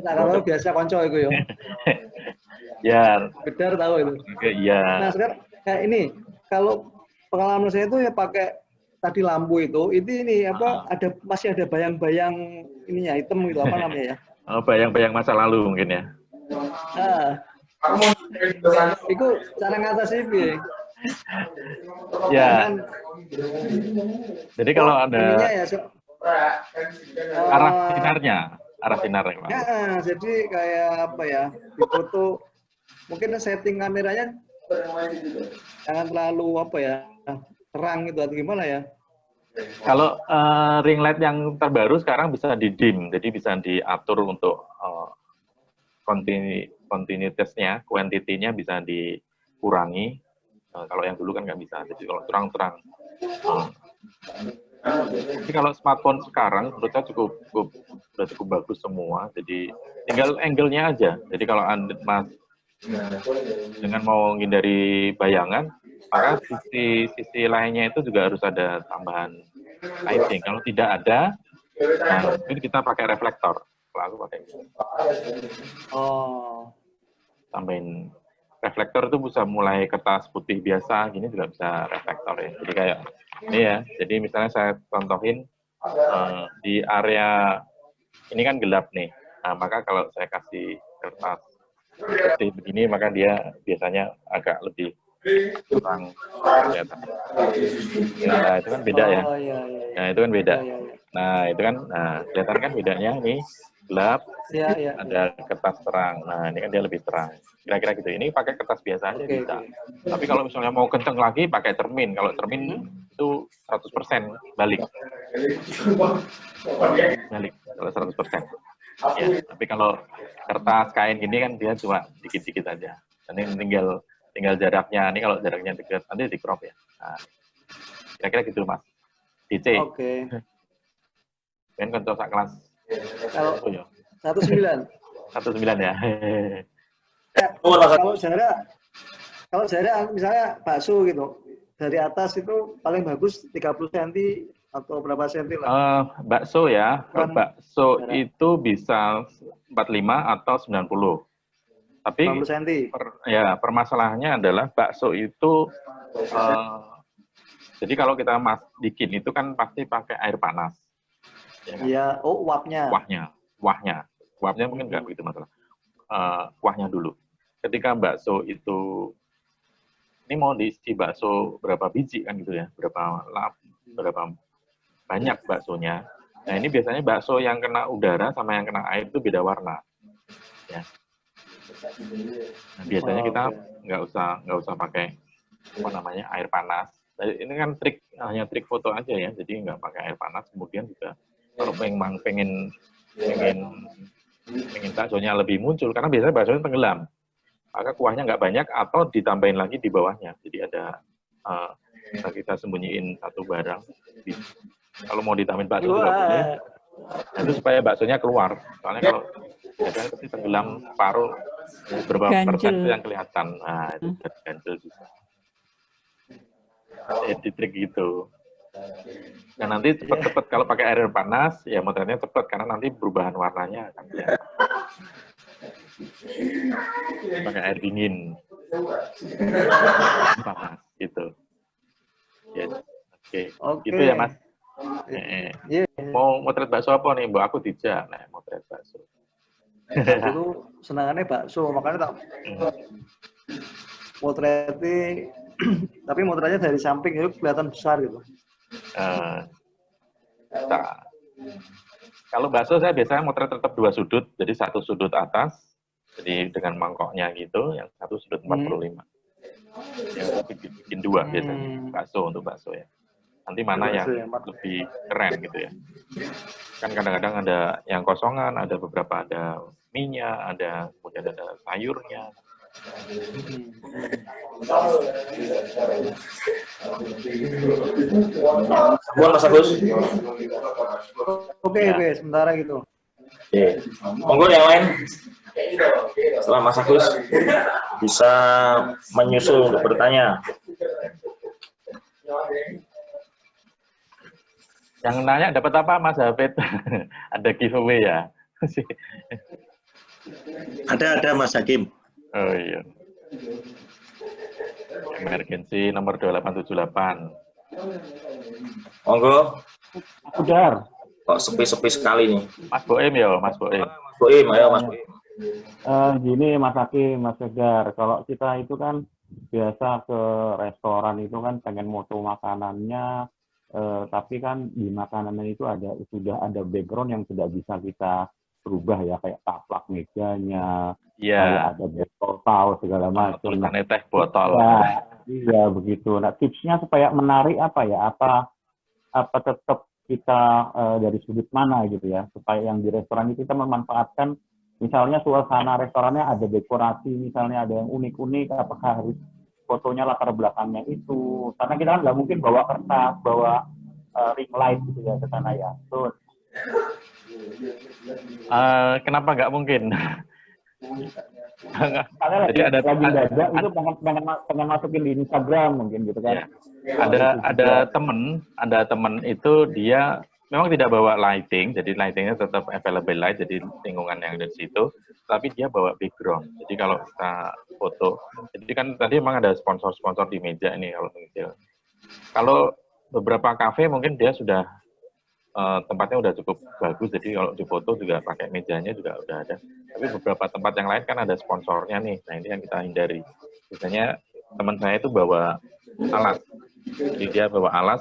Taryoko biasa konco itu ya. Ya. Bedar tahu itu. Iya. Nah sekarang kayak ini, kalau pengalaman saya itu ya pakai tadi lampu itu ini apa? Masih ada bayang-bayang ininya hitam gitu apa namanya ya? Oh, bayang-bayang masa lalu mungkin ya. Itu cara ngatasi piye? Ya. Jadi kalau ada arah sinarnya. Ya, jadi kayak apa ya? Di foto mungkin setting kameranya jangan terlalu apa ya? Terang gitu atau gimana ya? Kalau ring light yang terbaru sekarang bisa di dim, jadi bisa diatur untuk kontinuitasnya, kuantitinya bisa dikurangi. Kalau yang dulu kan nggak bisa, jadi kalau terang-terang. Jadi kalau smartphone sekarang menurut saya sudah cukup bagus semua. Jadi tinggal angle-nya aja. Jadi kalau Mas dengan mau menghindari bayangan, maka sisi lainnya itu juga harus ada tambahan lighting. Kalau tidak ada, nah mungkin kita pakai reflektor. Kalau aku pakai gitu. Tambahin reflektor itu bisa mulai kertas putih biasa, gini juga bisa reflektor ya. Jadi kayak ini ya. Jadi misalnya saya contohin di area ini kan gelap nih. Nah, maka kalau saya kasih kertas putih begini, maka dia biasanya agak lebih kurang kelihatan. Nah, itu kan beda ya. Nah, itu kan beda. Nah, itu kan, kelihatan kan bedanya nih, gelap, ada kertas terang. Nah, ini kan dia lebih terang. Kira-kira gitu. Ini pakai kertas biasa aja bisa. Tapi kalau misalnya mau kenceng lagi, pakai cermin. Kalau cermin itu 100% balik. Balik, kalau 100%. Ya, tapi kalau kertas kain gini kan dia cuma dikit-dikit aja. Dan ini tinggal jaraknya. Ini kalau jaraknya dekat, nanti di crop ya. Nah, kira-kira gitu, Mas. DC. Oke. Kan contoh sak kelas. Kalau 19. 19 ya. Kalau jarak misalnya bakso gitu, dari atas itu paling bagus 30 cm atau berapa senti lah? Bakso ya, kalau bakso itu bisa 45 atau 90. Tapi permasalahannya adalah bakso itu, jadi kalau kita bikin itu kan pasti pakai air panas. Iya, uapnya. Uapnya mungkin nggak begitu masalah. Kuahnya dulu. Ketika bakso itu, ini mau diisi bakso berapa biji kan gitu ya, berapa banyak baksonya. Nah ini biasanya bakso yang kena udara sama yang kena air itu beda warna. Ya. Nah, biasanya kita nggak usah pakai air panas. Ini kan hanya trik foto aja ya, jadi nggak pakai air panas. Kemudian juga kalau pengen baksonya lebih muncul, karena biasanya baksonya tenggelam, maka kuahnya nggak banyak atau ditambahin lagi di bawahnya. Jadi ada kita sembunyiin satu barang. Kalau mau ditambahin bakso juga boleh. Nah, itu supaya baksonya keluar. Soalnya kalau biasanya pasti tenggelam separuh, berapa persen itu yang kelihatan. Nah, itu ganjel bisa. edit trik gitu. Nah nanti cepet-cepet kalau pakai air panas ya motretnya cepet karena nanti perubahan warnanya akan kelihatan. Pakai air dingin panas gitu. Ya, oke. Gitu ya Mas. Mau motret bakso apa nih? Mbak aku dijak, nah motret bakso. Dulu senangannya bakso, makanya tak motretnya, tapi motretnya dari samping itu kelihatan besar gitu. Kalau bakso saya biasanya motret tetap 2 sudut, jadi 1 sudut atas, jadi dengan mangkoknya gitu, yang 1 sudut 45. Yang bikin 2 biasanya, bakso untuk bakso ya. Nanti mana yang lebih keren gitu ya. Kan kadang-kadang ada yang kosongan, ada beberapa ada mie-nya, ada kemudian ada sayurnya. Buat Mas Agus. Oke, sementara gitu. Oke. Monggo yang lain. Setelah Mas Agus bisa menyusul untuk bertanya. Yang nanya dapat apa Mas Hafid? Ada giveaway ya? Ada Mas Hakim. Oh iya. Emergency nomor 2878. Monggo. Udar. Kok sepi-sepi sekali nih. Mas Boim ya, Mas Boim. Mas Boim, ayo Mas Boim. Gini Mas Hakim, Mas Segar, kalau kita itu kan biasa ke restoran itu kan pengen moto makanannya, tapi kan di makanannya itu sudah ada background yang tidak bisa kita berubah ya, kayak taplak mejanya, kayak ada botol tahu segala macam. Tulisannya teh botol. Nah, iya begitu. Nah tipsnya supaya menarik apa ya? Apa tetap kita dari sudut mana gitu ya, supaya yang di restoran itu kita memanfaatkan, misalnya suasana restorannya ada dekorasi, misalnya ada yang unik-unik, apakah harus fotonya latar belakangnya itu, karena kita kan nggak mungkin bawa kertas, bawa ring light gitu ya ke sana ya. Terus kenapa nggak mungkin? Karena jadi ada lagi dada itu pengen masukin di Instagram mungkin gitu kan. Ya. Ada temen itu dia memang tidak bawa lighting, jadi lightingnya tetap available light, jadi lingkungan yang ada di situ, tapi dia bawa background. Jadi kalau kita foto, jadi kan tadi memang ada sponsor-sponsor di meja ini kalau mengecil. Kalau beberapa kafe mungkin dia sudah tempatnya udah cukup bagus, jadi kalau difoto juga pakai mejanya juga udah ada. Tapi beberapa tempat yang lain kan ada sponsornya nih, nah ini yang kita hindari. Biasanya teman saya itu bawa alas, jadi dia bawa alas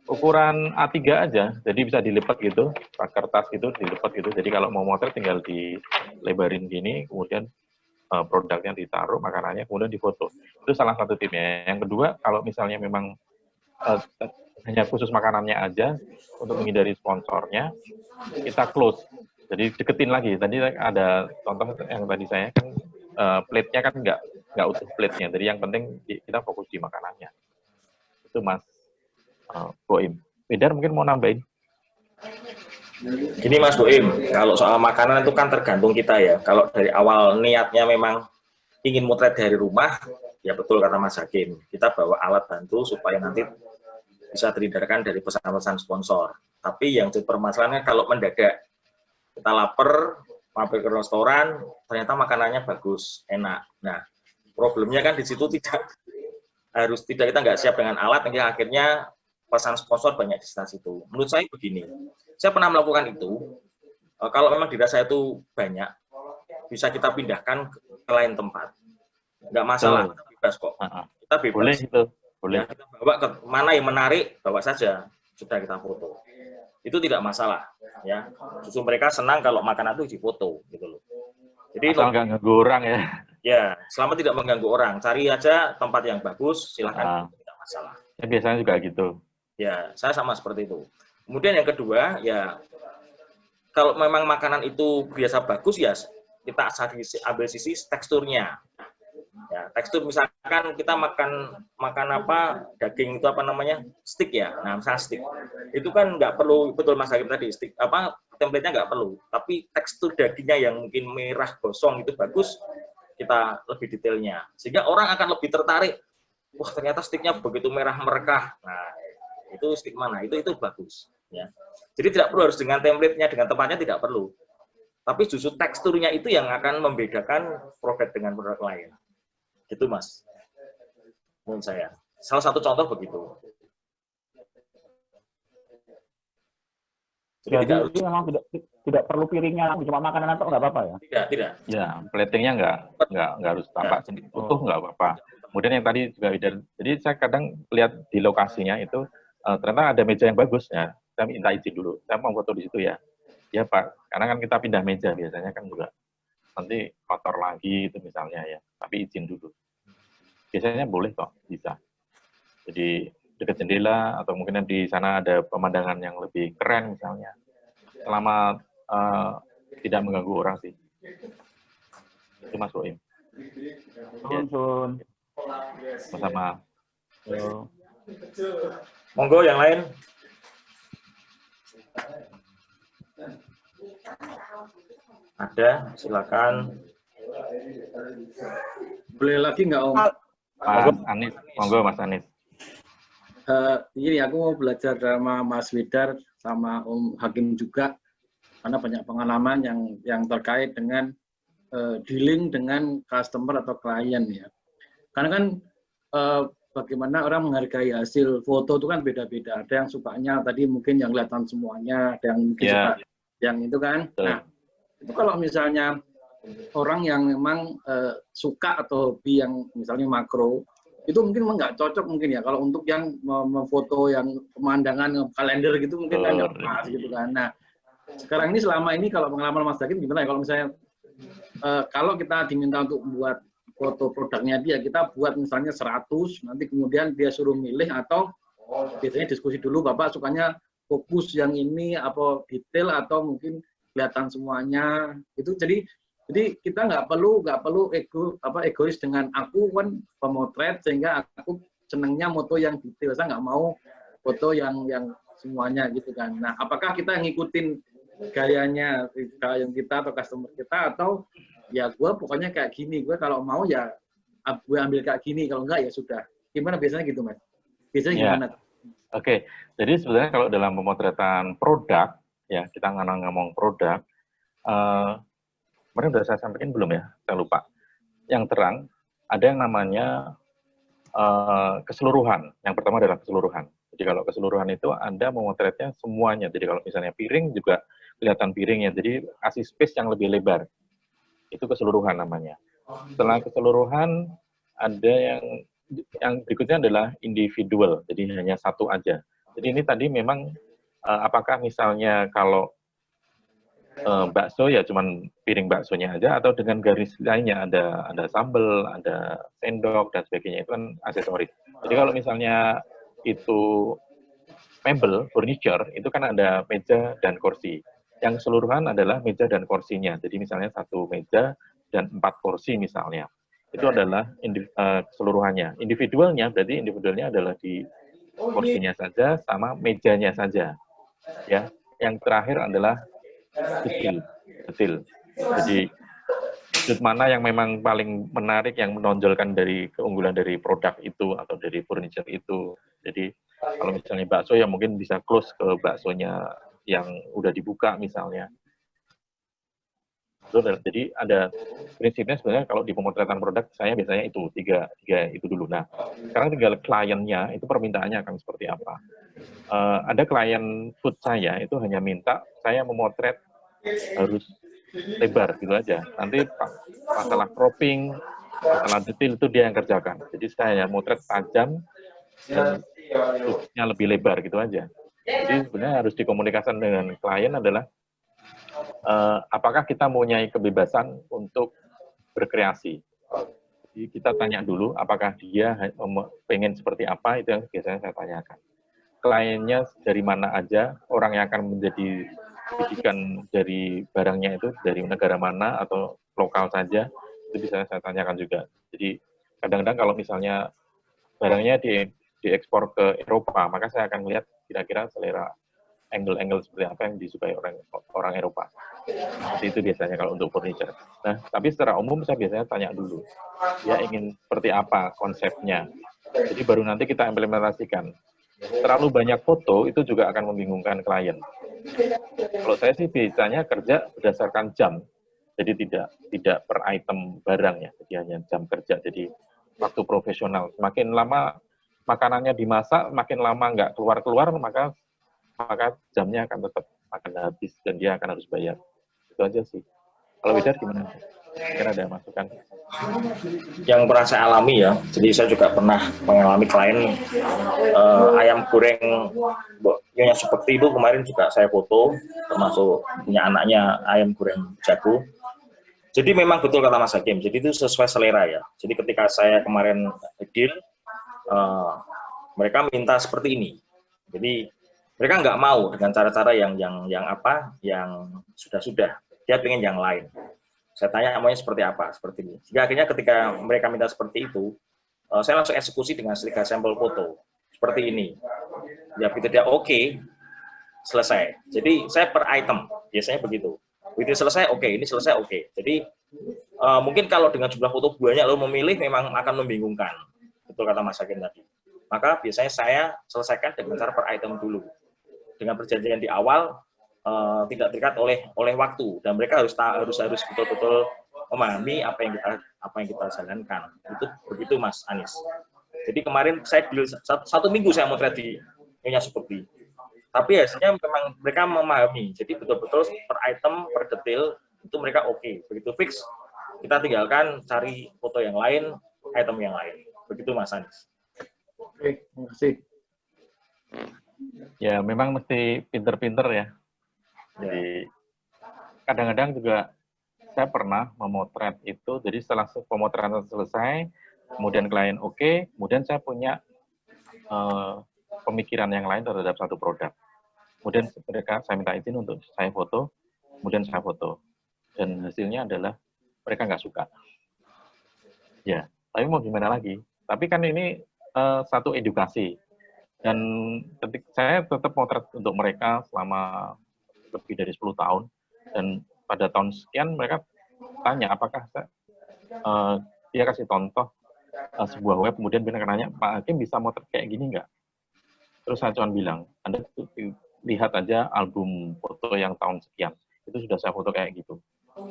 ukuran A3 aja, jadi bisa dilipat gitu, pakai kertas gitu, dilipat gitu. Jadi kalau mau motret tinggal dilebarin gini, kemudian produknya ditaruh, makanannya, kemudian difoto. Itu salah satu tipnya. Yang kedua, kalau misalnya memang hanya khusus makanannya aja, untuk menghindari sponsornya, kita close. Jadi deketin lagi. Tadi ada contoh yang tadi saya kan, plate-nya kan nggak utuh plate-nya. Jadi yang penting kita fokus di makanannya. Itu Mas Boim. Bedar mungkin mau nambahin? Gini Mas Boim, kalau soal makanan itu kan tergantung kita ya. Kalau dari awal niatnya memang ingin motret dari rumah, ya betul kata Mas Hakim. Kita bawa alat bantu supaya nanti bisa terhindarkan dari pesan-pesan sponsor. Tapi yang jadi permasalahannya kalau mendadak kita lapar, mampir ke restoran, ternyata makanannya bagus, enak. Nah, problemnya kan di situ kita nggak siap dengan alat, akhirnya pesan sponsor banyak di sana situ. Menurut saya begini, saya pernah melakukan itu. Kalau memang dirasa itu banyak, bisa kita pindahkan ke lain tempat. Nggak masalah, kita bebas kok. Kita bebas. Boleh itu. Boleh. Ya, kita bawa ke mana yang menarik, bawa saja. Sudah kita foto. Itu tidak masalah. Ya, justru mereka senang kalau makanan itu difoto, gitu loh. Jadi asal nggak ganggu orang ya. Ya, selama tidak mengganggu orang, cari aja tempat yang bagus, silahkan, tidak masalah. Ya, biasanya juga gitu. Ya, saya sama seperti itu. Kemudian yang kedua, ya kalau memang makanan itu biasa bagus, ya kita ambil sisi teksturnya. Ya, tekstur misalkan kita makan apa, daging itu apa namanya, steak ya. Nah, misalnya steak. Itu kan nggak perlu, betul Mas Hakim tadi, steak apa template-nya nggak perlu. Tapi tekstur dagingnya yang mungkin merah gosong itu bagus, kita lebih detailnya. Sehingga orang akan lebih tertarik wah ternyata sticknya begitu merah merekah. Nah, itu stick mana? Itu bagus. Ya. Jadi tidak perlu harus dengan template-nya, dengan tempatnya tidak perlu. Tapi justru teksturnya itu yang akan membedakan produk dengan produk lain. Gitu Mas. Menurut saya. Salah satu contoh begitu. Jadi memang tidak perlu piringnya, cuma makanan atau nggak apa-apa ya? Tidak. Ya, platingnya nggak harus tampak utuh, nggak apa-apa. Kemudian yang tadi juga jadi saya kadang lihat di lokasinya itu ternyata ada meja yang bagus ya. Saya minta izin dulu. Saya mau foto di situ ya. Ya Pak, karena kan kita pindah meja biasanya kan juga nanti kotor lagi itu misalnya ya. Tapi izin dulu. Biasanya boleh kok, bisa. Jadi dekat jendela atau mungkin di sana ada pemandangan yang lebih keren misalnya. Selama tidak mengganggu orang sih. Itu Mas Boim. Ya. Sama-sama. Monggo yang lain. Ada, silakan. Boleh lagi nggak Om? Mas Anis, monggo Mas Anis. Ini aku mau belajar sama Mas Widar sama Om Hakim juga, karena banyak pengalaman yang terkait dengan dealing dengan customer atau klien ya. Karena kan bagaimana orang menghargai hasil foto itu kan beda-beda. Ada yang sukanya tadi mungkin yang kelihatan semuanya, ada yang mungkin suka yang itu kan. Nah, itu kalau misalnya orang yang memang suka atau hobi yang misalnya makro, itu mungkin nggak cocok mungkin ya kalau untuk yang memfoto yang pemandangan kalender gitu mungkin kan nggak pas gitu kan. Nah, sekarang ini selama ini kalau pengalaman Mas Hakim gimana ya kalau misalnya kalau kita diminta untuk buat foto produknya dia, kita buat misalnya 100, nanti kemudian dia suruh milih atau biasanya diskusi dulu, Bapak sukanya fokus yang ini apa detail atau mungkin kelihatan semuanya itu. Jadi kita nggak perlu egois dengan aku kan pemotret sehingga aku senangnya foto yang detail, saya nggak mau foto yang semuanya gitu kan. Nah, apakah kita ngikutin gayanya klien kita atau customer kita atau ya gue pokoknya kayak gini, gue kalau mau ya gue ambil kayak gini, kalau enggak ya sudah. Gimana biasanya gitu Mas? Biasanya gimana? Oke, jadi sebenarnya kalau dalam pemotretan produk ya kita ngomong produk. Kemarin sudah saya sampaikan belum ya? Saya lupa. Yang terang, ada yang namanya keseluruhan. Yang pertama adalah keseluruhan. Jadi kalau keseluruhan itu Anda memotretnya semuanya. Jadi kalau misalnya piring juga kelihatan piringnya. Jadi kasih space yang lebih lebar. Itu keseluruhan namanya. Setelah keseluruhan, ada yang berikutnya adalah individual. Jadi hanya satu aja. Jadi ini tadi memang apakah misalnya kalau bakso ya cuman piring baksonya aja atau dengan garis lainnya ada sambal, ada sendok dan sebagainya, itu kan aksesoris. Jadi kalau misalnya itu mebel, furniture, itu kan ada meja dan kursi. Yang keseluruhan adalah meja dan kursinya. Jadi misalnya satu meja dan 4 kursi misalnya. Itu adalah keseluruhannya. Individualnya berarti individualnya adalah di kursinya saja sama mejanya saja. Ya. Yang terakhir adalah detail. Jadi sudut mana yang memang paling menarik, yang menonjolkan dari keunggulan dari produk itu atau dari furniture itu. Jadi kalau misalnya bakso ya mungkin bisa close ke baksonya yang udah dibuka misalnya. Jadi ada prinsipnya sebenarnya kalau di pemotretan produk saya biasanya itu tiga itu dulu. Nah sekarang tinggal kliennya itu permintaannya akan seperti apa. Ada klien food saya itu hanya minta saya memotret harus lebar gitu aja. Nanti masalah cropping, masalah detail itu dia yang kerjakan. Jadi saya hanya motret tajam dan sudutnya lebih lebar gitu aja. Jadi sebenarnya harus dikomunikasikan dengan klien adalah apakah kita mempunyai kebebasan untuk berkreasi. Jadi kita tanya dulu apakah dia pengen seperti apa, itu yang biasanya saya tanyakan. Kliennya dari mana aja, orang yang akan menjadi bidikan dari barangnya itu dari negara mana atau lokal saja, itu bisa saya tanyakan juga. Jadi kadang-kadang kalau misalnya barangnya diekspor ke Eropa, maka saya akan lihat kira-kira selera angle-angle seperti apa yang disukai orang Eropa. Seperti itu biasanya kalau untuk furniture. Nah, tapi secara umum saya biasanya tanya dulu, dia ingin seperti apa konsepnya. Jadi baru nanti kita implementasikan. Terlalu banyak foto itu juga akan membingungkan klien. Kalau saya sih biasanya kerja berdasarkan jam, jadi tidak per item barang ya, jadi hanya jam kerja. Jadi waktu profesional. Semakin lama makanannya dimasak, makin lama nggak keluar maka jamnya akan tetap akan habis dan dia akan harus bayar. Itu aja sih. Kalau Widar gimana? Kira ada masukan? Yang pernah saya alami ya, jadi saya juga pernah mengalami klien ayam goreng yang seperti itu kemarin juga saya foto, termasuk punya anaknya ayam goreng jago. Jadi memang betul kata Mas Hakim, jadi itu sesuai selera ya. Jadi ketika saya kemarin deal, mereka minta seperti ini. Jadi mereka nggak mau dengan cara-cara yang sudah. Dia pengen yang lain. Saya tanya maunya seperti apa, seperti ini. Sehingga akhirnya ketika mereka minta seperti itu, saya langsung eksekusi dengan 3 sampel foto. Seperti ini. Ya begitu dia oke, selesai. Jadi saya per item, biasanya begitu. Begitu selesai, oke, ini selesai, oke. Jadi mungkin kalau dengan jumlah foto banyak lo memilih memang akan membingungkan. Betul kata Mas Hakim tadi. Maka biasanya saya selesaikan dengan cara per item dulu. Dengan perjanjian di awal, tidak terikat oleh waktu, dan mereka harus betul-betul memahami apa yang kita jalankan. Itu begitu Mas Anies. Jadi kemarin saya deal 1 minggu saya motret di Nyonya Sukopti. Tapi hasilnya memang mereka memahami. Jadi betul-betul per item, per detail itu mereka oke. Begitu fix, kita tinggalkan cari foto yang lain, item yang lain. Begitu Mas Anies. Oke, terima kasih. Ya memang mesti pinter-pinter ya. Jadi kadang-kadang juga saya pernah memotret itu, jadi setelah pemotretan selesai, kemudian klien oke, kemudian saya punya pemikiran yang lain terhadap satu produk. Kemudian saya minta izin untuk saya foto, kemudian saya foto. Dan hasilnya adalah mereka nggak suka. Ya, tapi mau gimana lagi? Tapi kan ini satu edukasi. Dan saya tetap motret untuk mereka selama lebih dari 10 tahun, dan pada tahun sekian mereka tanya apakah dia kasih contoh sebuah web, kemudian benar nanya, Pak Hakim bisa motret kayak gini nggak? Terus saya cuma bilang, Anda lihat aja album foto yang tahun sekian, itu sudah saya foto kayak gitu.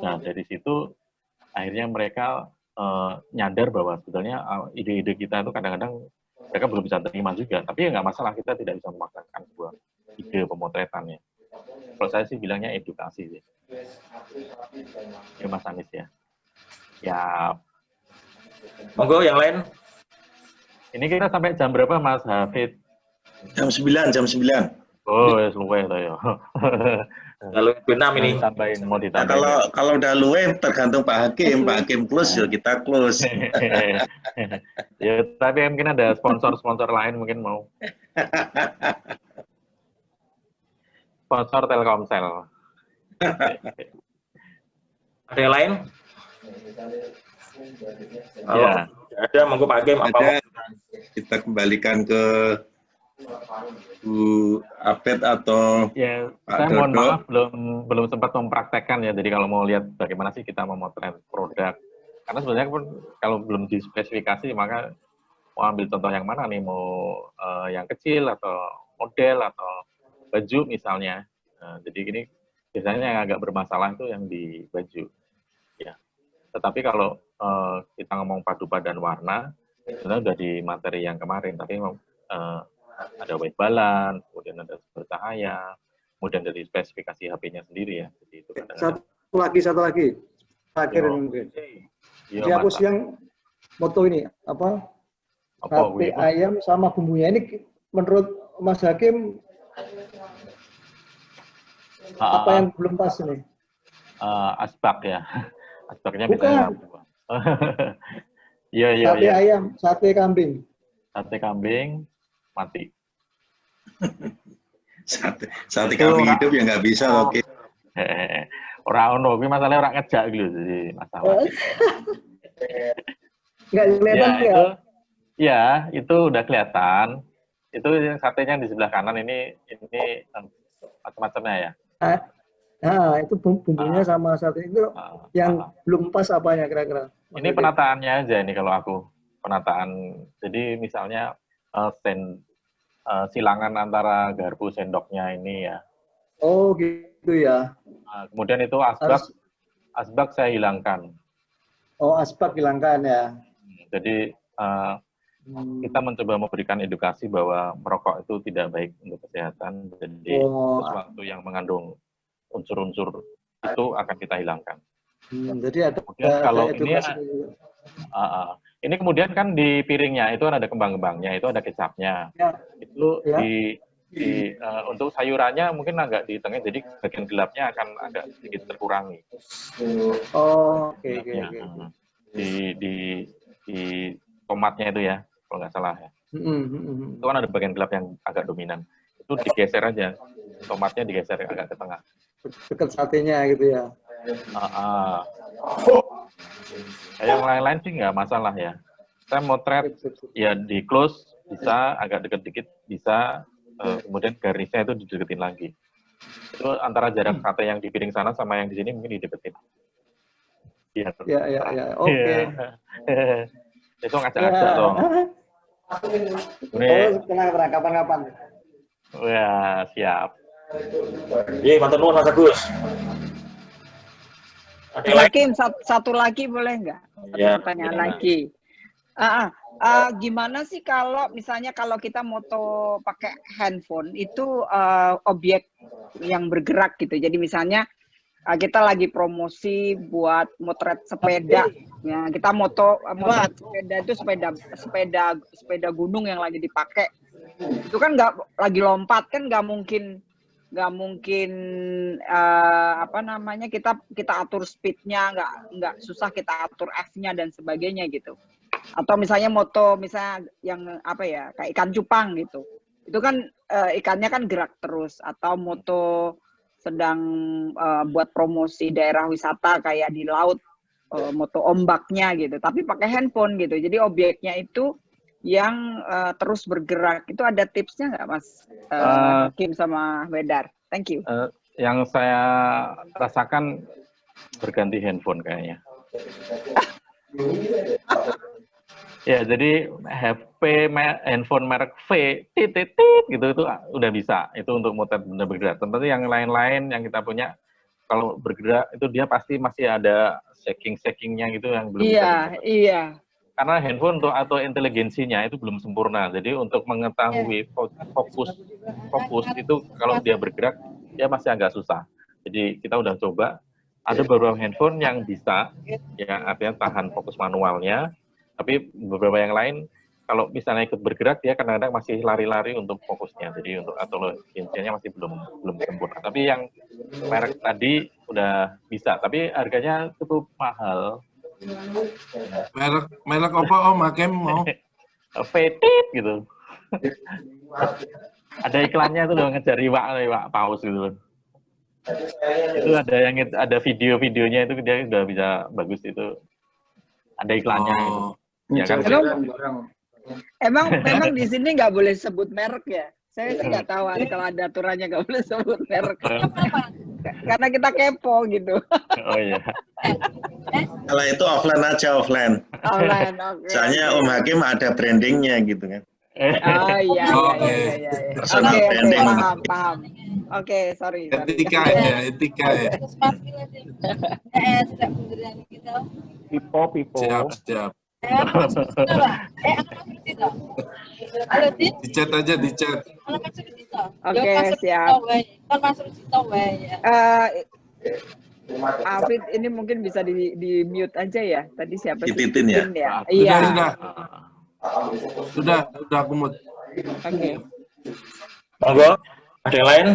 Nah dari situ akhirnya mereka nyadar bahwa sebetulnya ide-ide kita itu kadang-kadang mereka belum bisa terima juga, tapi ya nggak masalah, kita tidak bisa memaksakan sebuah ide pemotretannya. Kalau saya sih bilangnya edukasi sih. Ya Mas Anies ya. Ya. Monggo yang lain. Ini kita sampai jam berapa Mas Hafid? Jam 9. Oh, ya luwe ya. Lalu 6 ini. Tambahin, mau Nah, ditambahin. kalau udah luwe tergantung Pak Hakim. Pak Hakim close ya kita close. Ya, tapi mungkin ada sponsor lain mungkin mau. Sponsor Telkomsel. Ada yang lain? Ya. Ada, monggo Pak Hakim. Apa? Kita kembalikan ke Bu Abed atau Ya, Pak saya mohon Dodo. maaf belum sempat mempraktekkan ya. Jadi kalau mau lihat bagaimana sih kita memotret produk. Karena sebenarnya pun kalau belum dispesifikasi maka mau ambil contoh yang mana nih, mau yang kecil atau model atau baju misalnya. Jadi ini biasanya yang agak bermasalah itu yang di baju. Ya. Tetapi kalau kita ngomong padu padan warna, sebenarnya sudah di materi yang kemarin, tapi ada white balance, kemudian ada sumber cahaya, kemudian dari spesifikasi HP-nya sendiri ya. Jadi itu Satu lagi. Terakhir mungkin. Siapa sih yang moto ini? Apa sate ayam sama bumbunya ini menurut Mas Hakim apa yang belum pas ini? Asbak ya. Asbaknya bukan. Iya. Sate ayam, sate kambing. Sate kambing mati. Sate kambing hidup ya nggak bisa, oke. Orang ono, tapi masalahnya orang ngejak gitu jadi masalah. Nggak kelihatan ya? Ya, itu udah kelihatan. Itu satenya di sebelah kanan ini macam-macamnya ya. Nah, itu bumbunya sama sate itu yang belum pas apanya kira-kira? Ini penataannya aja ini kalau aku. penataan. Jadi misalnya silangan antara garpu sendoknya ini ya. Oh gitu ya. Nah, kemudian itu asbak saya hilangkan. Oh, asbak hilangkan ya. Jadi kita mencoba memberikan edukasi bahwa merokok itu tidak baik untuk kesehatan. Jadi sesuatu yang mengandung unsur-unsur itu akan kita hilangkan. Jadi ada kalau edukasi. Ini kemudian kan di piringnya itu kan ada kembang-kembangnya, itu ada kecapnya. Ya. Itu untuk sayurannya mungkin agak di tengah, jadi bagian gelapnya akan agak sedikit terkurangi. Oh, oke. Di tomatnya itu ya, kalau nggak salah ya. Itu kan ada bagian gelap yang agak dominan. Itu digeser aja, tomatnya digeser agak ke tengah. Dekat satenya gitu ya. Yang lain-lain sih nggak masalah ya. Saya motret ya di close bisa, agak deket dikit bisa, kemudian garisnya itu dideketin lagi. Itu antara jarak sate yang di piring sana sama yang di sini mungkin dideketin. Ya. Oke. Itu ngajak-ngajak dong. Tenang, kapan-kapan. Wah, siap. Iya, matur nuwun Mas Agus. Hakim, satu lagi boleh nggak? Ya, pertanyaan lagi. Gimana sih kalau misalnya kalau kita moto pakai handphone itu objek yang bergerak gitu. Jadi misalnya kita lagi promosi buat motret sepeda, ya kita motret sepeda itu sepeda gunung yang lagi dipakai. Itu kan nggak lagi lompat kan nggak mungkin kita atur speednya, nggak susah kita atur F-nya dan sebagainya gitu. Atau misalnya misalnya yang kayak ikan cupang gitu, itu kan ikannya kan gerak terus. Atau moto sedang buat promosi daerah wisata kayak di laut, moto ombaknya gitu, tapi pakai handphone gitu. Jadi objeknya itu yang terus bergerak. Itu ada tipsnya nggak Mas Hakim sama Wedar? Thank you. Yang saya rasakan berganti handphone kayaknya. Ya, jadi handphone merek V, gitu itu udah bisa. Itu untuk motret benda bergerak. Tentu yang lain-lain yang kita punya, kalau bergerak itu dia pasti masih ada shaking-shakingnya gitu yang belum bisa. Iya. Karena handphone atau inteligensinya itu belum sempurna. Jadi untuk mengetahui fokus itu kalau dia bergerak, dia masih agak susah. Jadi kita udah coba, ada beberapa handphone yang bisa, yang artinya tahan fokus manualnya, tapi beberapa yang lain, kalau misalnya ikut bergerak, dia kadang-kadang masih lari-lari untuk fokusnya. Jadi untuk inteligensinya masih belum sempurna. Tapi yang merek tadi udah bisa, tapi harganya cukup mahal. Merek apa Om Hakim mau? Petit gitu. Ada iklannya tuh loh, ngejar iwak paus gitu. Itu ada video-videonya itu dia udah bisa bagus itu. Ada iklannya gitu. Ya kan? Emang di sini nggak boleh sebut merek ya? Saya sih nggak tahu kalau ada aturannya nggak boleh sebut merek. Karena kita kepo gitu. Oh iya. Kalau itu offline aja, offline. Offline, oke. Soalnya Om Hakim ada brandingnya gitu kan. Oh iya. Personal branding. Paham. Oke, sorry. Etika ya. Pipo. Siap. Dicat aja. Oke, siap. Afid, ini mungkin bisa di mute aja ya. Tadi siapa sih? Titin ya? Iya. Sudah aku mute. Oke. Monggo, ada yang lain?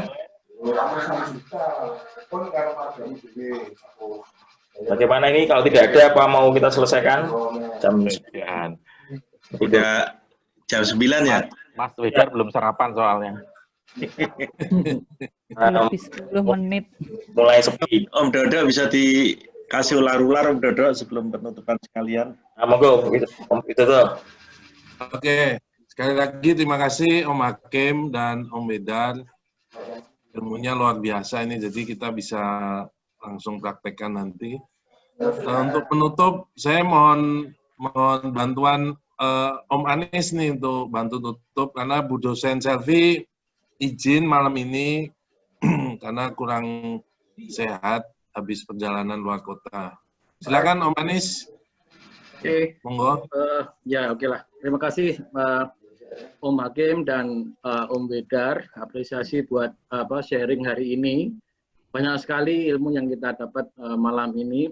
Bagaimana ini kalau tidak ada apa mau kita selesaikan? Jam 9. Udah jam 9 ya? Mas Wedar belum sarapan soalnya. Lebih 10 menit. Mulai sepi. Om Dodo bisa dikasih ular-ular Om Dodo sebelum penutupan sekalian. Nah, monggo itu tuh. Oke, sekali lagi terima kasih Om Hakim dan Om Wedar. Ilmunya luar biasa ini, jadi kita bisa langsung praktekkan nanti. Untuk penutup, saya mohon bantuan Om Anies nih untuk bantu tutup, karena Bu dosen Selvi izin malam ini karena kurang sehat habis perjalanan luar kota. Silakan Om Anies. Oke, monggo. Ya oke lah. Terima kasih Om Hakim dan Om Wedar. Apresiasi buat sharing hari ini. Banyak sekali ilmu yang kita dapat malam ini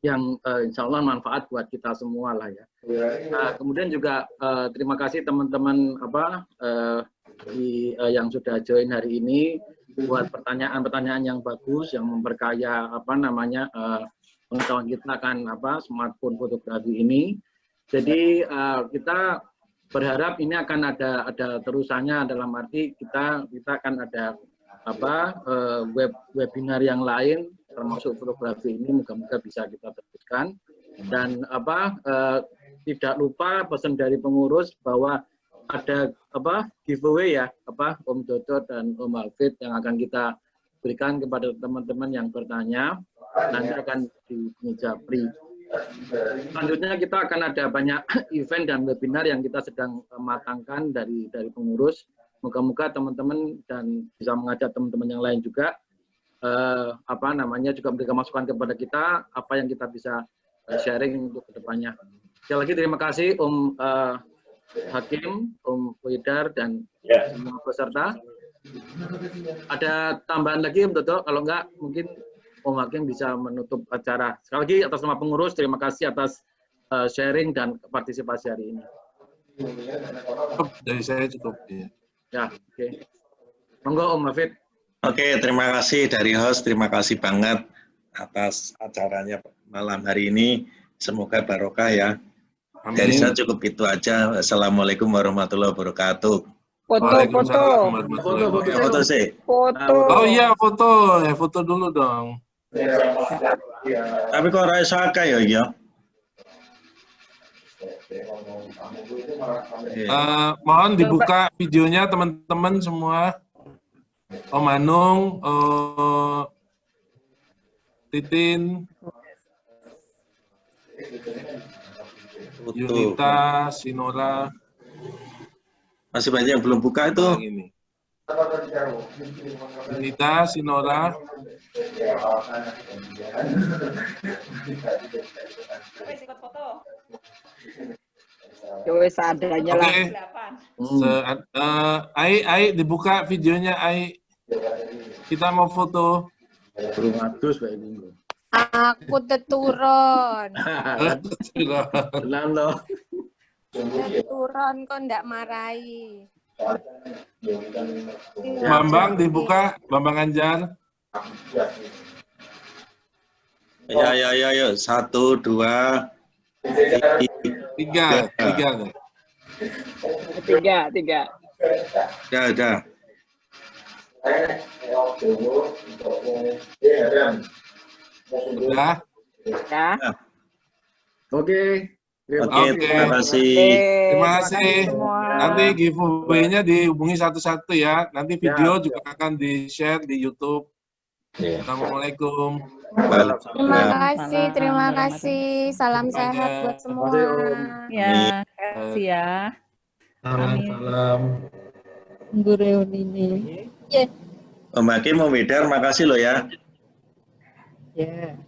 yang insya Allah manfaat buat kita semua lah ya. Kemudian juga terima kasih teman-teman yang sudah join hari ini buat pertanyaan-pertanyaan yang bagus yang memperkaya pengetahuan kita akan smartphone fotografi ini. Jadi kita berharap ini akan ada terusannya, dalam arti kita akan ada webinar yang lain termasuk fotografi ini, moga-moga bisa kita teruskan. Dan tidak lupa pesan dari pengurus bahwa ada giveaway ya, Om Dodo dan Om Alfred yang akan kita berikan kepada teman-teman yang bertanya, nanti akan di Japri. Selanjutnya kita akan ada banyak event dan webinar yang kita sedang matangkan dari pengurus. Moga-moga teman-teman dan bisa mengajak teman-teman yang lain juga juga memberikan masukan kepada kita apa yang kita bisa sharing untuk kedepannya. Sekali lagi terima kasih Om Hakim, Om Wedar dan semua peserta. Ada tambahan lagi Om Dodo? Kalau enggak mungkin Om Hakim bisa menutup acara. Sekali lagi atas nama pengurus terima kasih atas sharing dan partisipasi hari ini. Dari saya cukup. Ya, oke. Monggo Om Hafid. Oke, terima kasih dari host, terima kasih banget atas acaranya malam hari ini. Semoga barokah ya. Amin. Dari saya cukup itu aja. Assalamualaikum warahmatullahi wabarakatuh. Foto sih. Oh iya, foto. Ya, foto dulu dong. Tapi kok ora iso akeh ya iya. Mohon dibuka videonya teman-teman semua. Om Anung, Titin, Yunita, Sinora. Masih banyak yang belum buka itu. Yunita, Sinora. Wes adanya lah. Ai dibuka videonya Ai. Kita mau foto. Aku turun. Turun kok ndak marahi. Bambang dibuka, Bambang Anjar. Ya. 1, 2, 3. Tiga. Udah. Udah. Oke. Terima kasih. Nanti giveaway-nya dihubungi satu-satu ya. Nanti video juga akan di-share di YouTube. Assalamualaikum. Terima kasih. Salam sehat buat semua. Ya, kasih ya. Salam. Tunggu reuni ini. Om Hakim, Om Wedar, makasih loh ya. Ya.